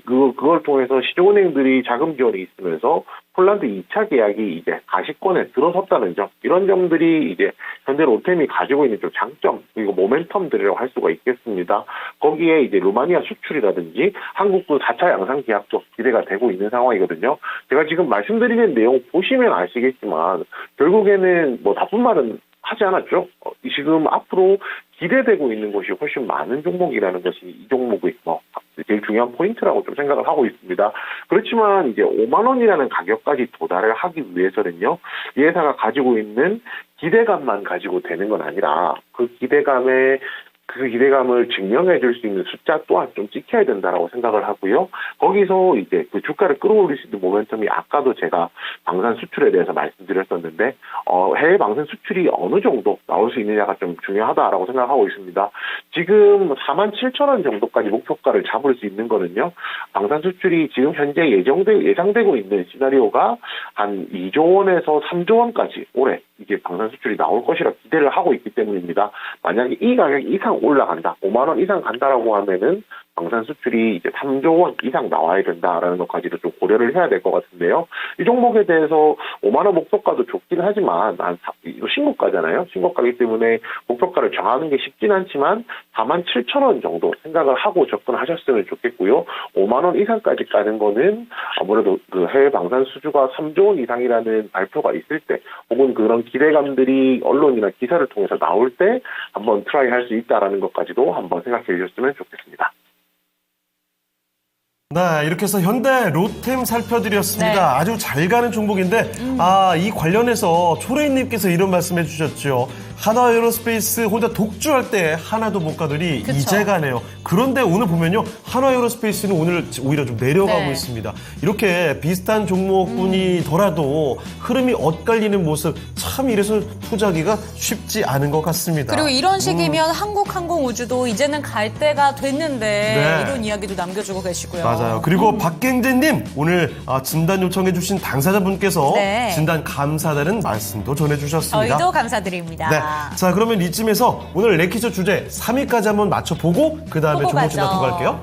그걸 통해서 시중은행들이 자금 지원이 있으면서 폴란드 2차 계약이 이제 가시권에 들어섰다는 점 이런 점들이 이제 현재 로템이 가지고 있는 좀 장점 그리고 모멘텀들이라고 할 수가 있겠습니다. 거기에 이제 루마니아 수출이라든지 한국도 4차 양상 계약도 기대가 되고 있는 상황이거든요. 제가 지금 말씀드리는 내용 보시면 아시겠지만 결국에는 뭐 나쁜 말은 하지 않았죠. 지금 앞으로 기대되고 있는 것이 훨씬 많은 종목이라는 것이 이 종목의 제일 중요한 포인트라고 좀 생각을 하고 있습니다. 그렇지만 이제 5만 원이라는 가격까지 도달을 하기 위해서는요. 이 회사가 가지고 있는 기대감만 가지고 되는 건 아니라 그 기대감을 증명해 줄 수 있는 숫자 또한 좀 찍혀야 된다라고 생각을 하고요. 거기서 이제 그 주가를 끌어올릴 수 있는 모멘텀이 아까도 제가 방산 수출에 대해서 말씀드렸었는데 해외 방산 수출이 어느 정도 나올 수 있느냐가 좀 중요하다라고 생각하고 있습니다. 지금 47,000원 정도까지 목표가를 잡을 수 있는 거는요. 방산 수출이 지금 현재 예상되고 있는 시나리오가 한 2조 원에서 3조 원까지 올해 이게 방산 수출이 나올 것이라 기대를 하고 있기 때문입니다. 만약에 이 가격 이상 올라간다, 5만 원 이상 간다라고 하면은 방산 수출이 이제 3조 원 이상 나와야 된다라는 것까지도 좀 고려를 해야 될 것 같은데요. 이 종목에 대해서 5만 원 목표가도 좋긴 하지만 이거 신고가잖아요. 신고가이기 때문에 목표가를 정하는 게 쉽진 않지만 47,000원 정도 생각을 하고 접근하셨으면 좋겠고요. 5만 원 이상까지 가는 거는 아무래도 그 해외 방산 수주가 3조 원 이상이라는 발표가 있을 때 혹은 그런 기대감들이 언론이나 기사를 통해서 나올 때 한번 트라이 할 수 있다라는 것까지도 한번 생각해 주셨으면 좋겠습니다. 네, 이렇게 해서 현대 로템 살펴드렸습니다. 네. 아주 잘 가는 종목인데, 이 관련해서 초레인님께서 이런 말씀 해주셨죠. 한화에어로스페이스 혼자 독주할 때 하나도 못 가더니 그쵸. 이제 가네요. 그런데 오늘 보면요. 한화에어로스페이스는 오늘 오히려 좀 내려가고 네. 있습니다. 이렇게 비슷한 종목뿐이더라도 흐름이 엇갈리는 모습 참 이래서 투자하기가 쉽지 않은 것 같습니다. 그리고 이런 식이면 한국항공우주도 이제는 갈 때가 됐는데 네. 이런 이야기도 남겨주고 계시고요. 맞아요. 그리고 박갱재님 오늘 진단 요청해주신 당사자분께서 네. 진단 감사하다는 말씀도 전해주셨습니다. 저희도 감사드립니다. 네. 자, 그러면 이쯤에서 오늘 랭키쇼 주제 3위까지 한번 맞춰보고 그 다음에 보고 종목 진단 가죠. 들어갈게요.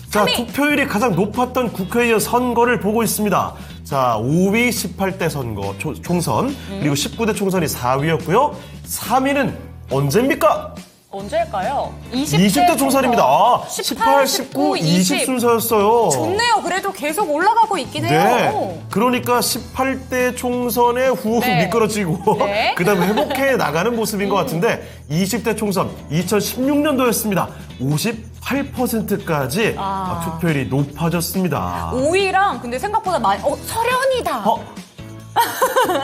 자, 3위. 투표율이 가장 높았던 국회의원 선거를 보고 있습니다. 자, 5위 18대 선거 총선 그리고 19대 총선이 4위였고요. 3위는 언제입니까? 언제일까요? 20대 총선입니다. 18, 19, 20 순서였어요. 좋네요. 그래도 계속 올라가고 있긴 네. 해요. 그러니까 18대 총선에 후후 네. 미끄러지고 네. 그다음 회복해 나가는 모습인 것 같은데 20대 총선 2016년도였습니다. 58%까지 투표율이 높아졌습니다. 5위랑 근데 생각보다 많이 설현이다.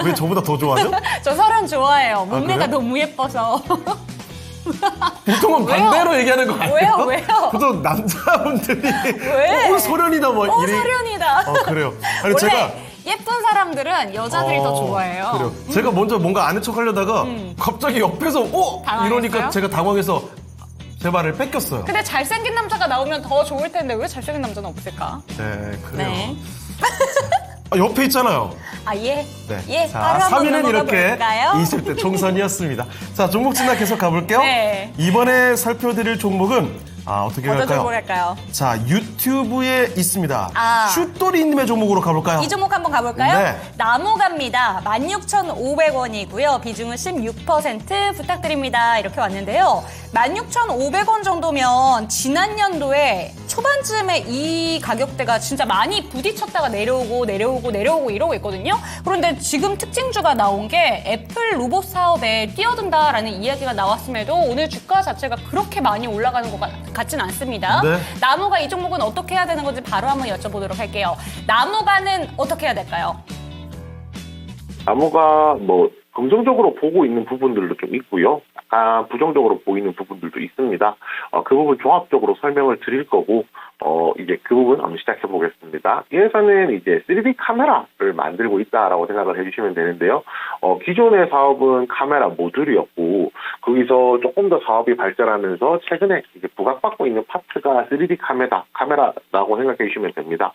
왜 저보다 더 좋아하죠? 저 설현 좋아해요. 몸매가 그래요? 너무 예뻐서. 보통은 왜요? 반대로 얘기하는 거 아니에요? 왜요? 보통 남자분들이 왜? 소련이다 뭐 이래. 설현이다. 그래요. 아니 원래 제가 예쁜 사람들은 여자들이 더 좋아해요. 그래요. 제가 먼저 뭔가 아는 척 하려다가 갑자기 옆에서 당황했어요? 이러니까 제가 당황해서 제 말을 뺏겼어요. 근데 잘생긴 남자가 나오면 더 좋을 텐데 왜 잘생긴 남자는 없을까? 네, 그래요. 네. 옆에 있잖아요. 아, 예. 네. 예, 자, 바로 한번 3위는 넘어가 이렇게 볼까요? 20대 총선이었습니다. 자, 종목 진단 계속 가볼게요. 네. 이번에 살펴드릴 종목은 어떻게 어떤 갈까요? 종목 할까요? 자, 유튜브에 있습니다. 아. 슛돌이님의 종목으로 가볼까요? 이 종목 한번 가볼까요? 네. 나무갑니다. 16,500원이고요. 비중은 16% 부탁드립니다. 이렇게 왔는데요. 16,500원 정도면 지난 연도에 초반쯤에 이 가격대가 진짜 많이 부딪혔다가 내려오고 이러고 있거든요. 그런데 지금 특징주가 나온 게 애플 로봇 사업에 뛰어든다라는 이야기가 나왔음에도 오늘 주가 자체가 그렇게 많이 올라가는 것 같진 않습니다. 네. 나무가 이 종목은 어떻게 해야 되는 건지 바로 한번 여쭤보도록 할게요. 나무가는 어떻게 해야 될까요? 나무가 긍정적으로 보고 있는 부분들도 좀 있고요. 약간 부정적으로 보이는 부분들도 있습니다. 그 부분 종합적으로 설명을 드릴 거고, 이제 그 부분 한번 시작해 보겠습니다. 이 회사는 이제 3D 카메라를 만들고 있다라고 생각을 해주시면 되는데요. 기존의 사업은 카메라 모듈이었고, 거기서 조금 더 사업이 발전하면서 최근에 이제 부각받고 있는 파트가 3D 카메라라고 생각해 주시면 됩니다.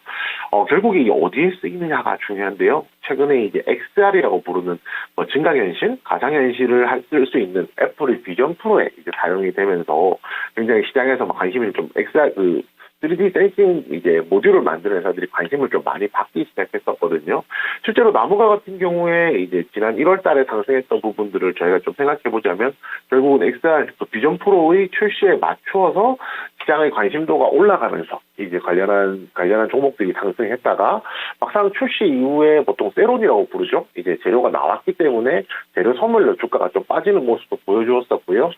결국 이게 어디에 쓰이느냐가 중요한데요. 최근에 이제 XR이라고 부르는 증강현실, 가상현실을 쓸 수 있는 애플의 비전 프로에 이제 사용이 되면서 굉장히 시장에서 관심이 좀 XR 3D 센싱 이제 모듈을 만드는 회사들이 관심을 좀 많이 받기 시작했었거든요. 실제로 나무가 같은 경우에 이제 지난 1월 달에 상승했던 부분들을 저희가 좀 생각해 보자면 결국은 XR 비전 프로의 출시에 맞추어서 시장의 관심도가 올라가면서 이제 관련한 종목들이 상승했다가 막상 출시 이후에 보통 세론이라고 부르죠. 이제 재료가 나왔기 때문에 재료 소멸로 주가가 좀 빠지는 모습도 보여주었었고요.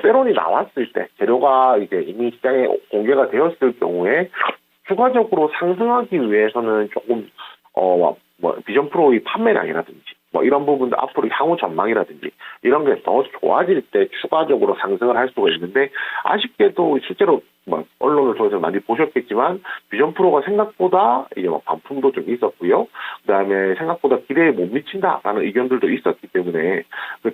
세론이 나왔을 때 재료가 이제 이미 시장에 공개가 되었을 경우에 추가적으로 상승하기 위해서는 조금 비전 프로의 판매량이라든지 이런 부분도 앞으로 향후 전망이라든지 이런 게 더 좋아질 때 추가적으로 상승을 할 수가 있는데 아쉽게도 실제로 언론을 통해서 많이 보셨겠지만 비전 프로가 생각보다 이제 반품도 좀 있었고요. 그다음에 생각보다 기대에 못 미친다라는 의견들도 있었기 때문에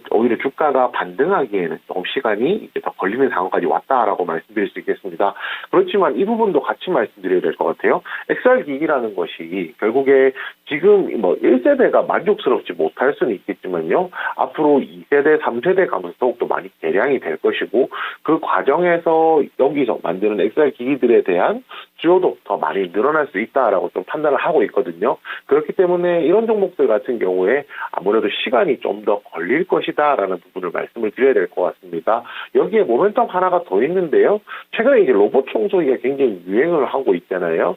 오히려 주가가 반등하기에는 조금 시간이 이제 더 걸리는 상황까지 왔다라고 말씀드릴 수 있겠습니다. 그렇지만 이 부분도 같이 말씀드려야 될 것 같아요. XR 기기라는 것이 결국에 지금 1세대가 만족스럽지 못할 수는 있겠지만요. 앞으로 2세대, 3세대 가면서 더욱더 많이 개량이 될 것이고 그 과정에서 여기서 만드는 XR 기기들에 대한 수요도 더 많이 늘어날 수 있다라고 좀 판단을 하고 있거든요. 그렇기 때문에 이런 종목들 같은 경우에 아무래도 시간이 좀 더 걸릴 것이다라는 부분을 말씀을 드려야 될 것 같습니다. 여기에 모멘텀 하나가 더 있는데요. 최근에 이제 로봇 청소기가 굉장히 유행을 하고 있잖아요.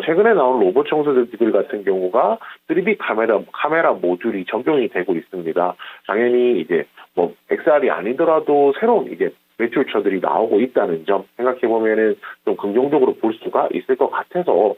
최근에 나온 로봇 청소기들 같은 경우가 3D 카메라 모듈이 적용이 되고 있습니다. 당연히 이제 XR이 아니더라도 새로운 이제 매출처들이 나오고 있다는 점 생각해보면은 좀 긍정적으로 볼 수가 있을 것 같아서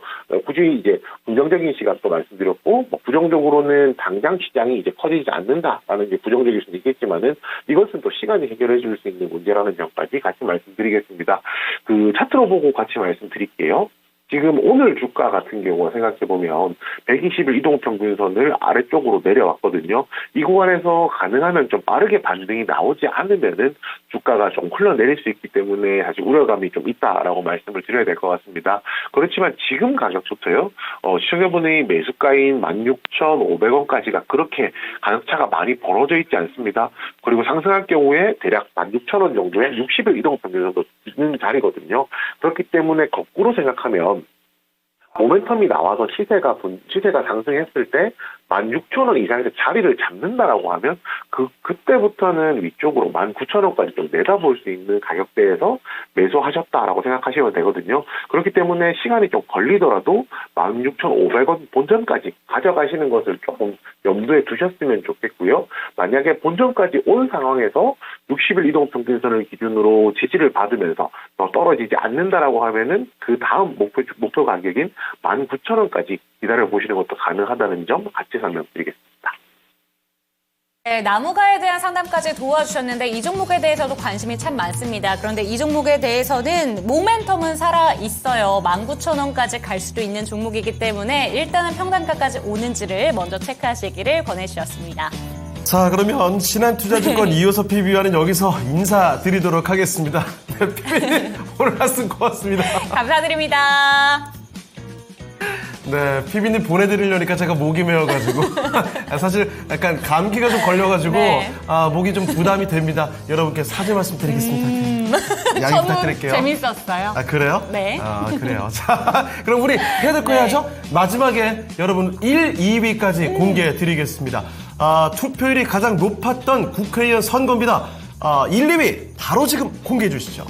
굳이 이제 긍정적인 시각도 말씀드렸고 뭐 부정적으로는 당장 시장이 이제 커지지 않는다라는 게 부정적일 수는 있겠지만은 이것은 또 시간이 해결해 줄 수 있는 문제라는 점까지 같이 말씀드리겠습니다. 그 차트로 보고 같이 말씀드릴게요. 지금 오늘 주가 같은 경우 생각해보면 120일 이동평균선을 아래쪽으로 내려왔거든요. 이 구간에서 가능하면 좀 빠르게 반등이 나오지 않으면은 주가가 좀 흘러내릴 수 있기 때문에 사실 우려감이 좀 있다라고 말씀을 드려야 될 것 같습니다. 그렇지만 지금 가격부터요. 시청자분의 매수가인 16,500원까지가 그렇게 가격차가 많이 벌어져 있지 않습니다. 그리고 상승할 경우에 대략 16,000원 정도의 60일 이동평균선도 있는 자리거든요. 그렇기 때문에 거꾸로 생각하면 모멘텀이 나와서 시세가 상승했을 때 16,000원 이상에서 자리를 잡는다라고 하면 그때부터는 위쪽으로 19,000원까지 좀 내다볼 수 있는 가격대에서 매수하셨다라고 생각하시면 되거든요. 그렇기 때문에 시간이 좀 걸리더라도 16,500원 본전까지 가져가시는 것을 조금 염두에 두셨으면 좋겠고요. 만약에 본전까지 온 상황에서 60일 이동평균선을 기준으로 지지를 받으면서 더 떨어지지 않는다라고 하면은 그 다음 목표 가격인 19,000원까지 기다려보시는 것도 가능하다는 점 같이 설명드리겠습니다. 네, 나무가에 대한 상담까지 도와주셨는데 이 종목에 대해서도 관심이 참 많습니다. 그런데 이 종목에 대해서는 모멘텀은 살아있어요. 19,000원까지 갈 수도 있는 종목이기 때문에 일단은 평단가까지 오는지를 먼저 체크하시기를 권해주셨습니다. 자, 그러면 신한투자증권 이호섭 PB와는 여기서 인사드리도록 하겠습니다. 네, PB님 오늘 말씀 고맙습니다. 감사드립니다. 네, PB님 보내드리려니까 제가 목이 메어가지고 사실 약간 감기가 좀 걸려가지고 네. 목이 좀 부담이 됩니다. 여러분께 사죄 말씀드리겠습니다. 양해 부탁드릴게요. 재밌었어요. 아, 그래요? 네. 아, 그래요. 자, 그럼 우리 해야 될 거 해야죠? 마지막에 여러분 1, 2위까지 공개해 드리겠습니다. 투표율이 가장 높았던 국회의원 선거입니다. 1, 2위 바로 지금 공개해 주시죠.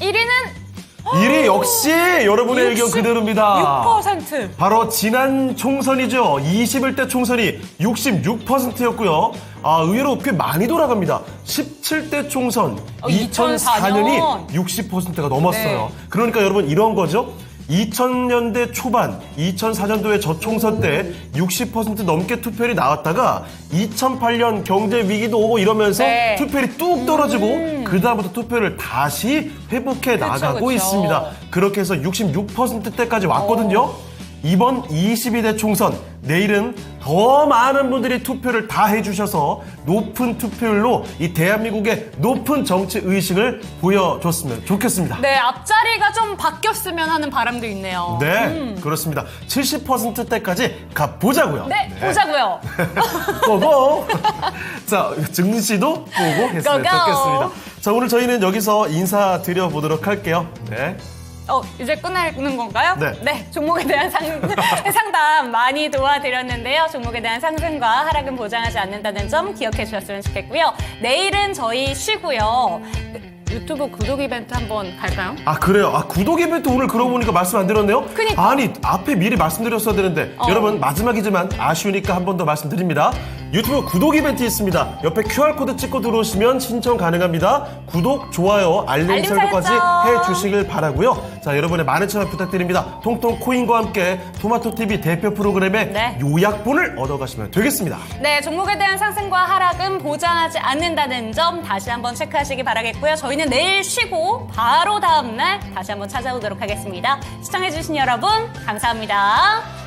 1위는 1위 역시 여러분의 의견 그대로입니다. 6%. 바로 지난 총선이죠. 21대 총선이 66%였고요. 의외로 꽤 많이 돌아갑니다. 17대 총선 2004년이 60%가 넘었어요. 네. 그러니까 여러분 이런 거죠. 2000년대 초반, 2004년도에 저총선 때 60% 넘게 투표율이 나왔다가 2008년 경제 위기도 오고 이러면서 네. 투표율이 뚝 떨어지고 그다음부터 투표를 다시 회복해 나가고 그쵸. 있습니다. 그렇게 해서 66%대까지 왔거든요. 이번 22대 총선, 내일은 더 많은 분들이 투표를 다 해주셔서 높은 투표율로 이 대한민국의 높은 정치 의식을 보여줬으면 좋겠습니다. 네, 앞자리가 좀 바뀌었으면 하는 바람도 있네요. 네, 그렇습니다. 70%대까지 가보자고요. 네, 보자고요. 고고! 자, 증시도 보고 했으면 고고! 좋겠습니다. 자, 오늘 저희는 여기서 인사드려보도록 할게요. 네. 이제 끝나는 건가요? 네. 종목에 대한 상담 많이 도와드렸는데요. 종목에 대한 상승과 하락은 보장하지 않는다는 점 기억해 주셨으면 좋겠고요. 내일은 저희 쉬고요. 유튜브 구독 이벤트 한번 갈까요? 아, 그래요? 구독 이벤트 오늘 그러고 보니까 말씀 안 드렸네요? 그니까. 아니, 앞에 미리 말씀드렸어야 되는데. 여러분, 마지막이지만 아쉬우니까 한 번 더 말씀드립니다. 유튜브 구독 이벤트 있습니다. 옆에 QR코드 찍고 들어오시면 신청 가능합니다. 구독, 좋아요, 알림 설정까지 해주시길 바라고요. 자, 여러분의 많은 참여 부탁드립니다. 통통 코인과 함께 토마토TV 대표 프로그램의 네. 요약본을 얻어가시면 되겠습니다. 네, 종목에 대한 상승과 하락은 보장하지 않는다는 점 다시 한번 체크하시기 바라겠고요. 저희는 내일 쉬고 바로 다음날 다시 한번 찾아오도록 하겠습니다. 시청해주신 여러분 감사합니다.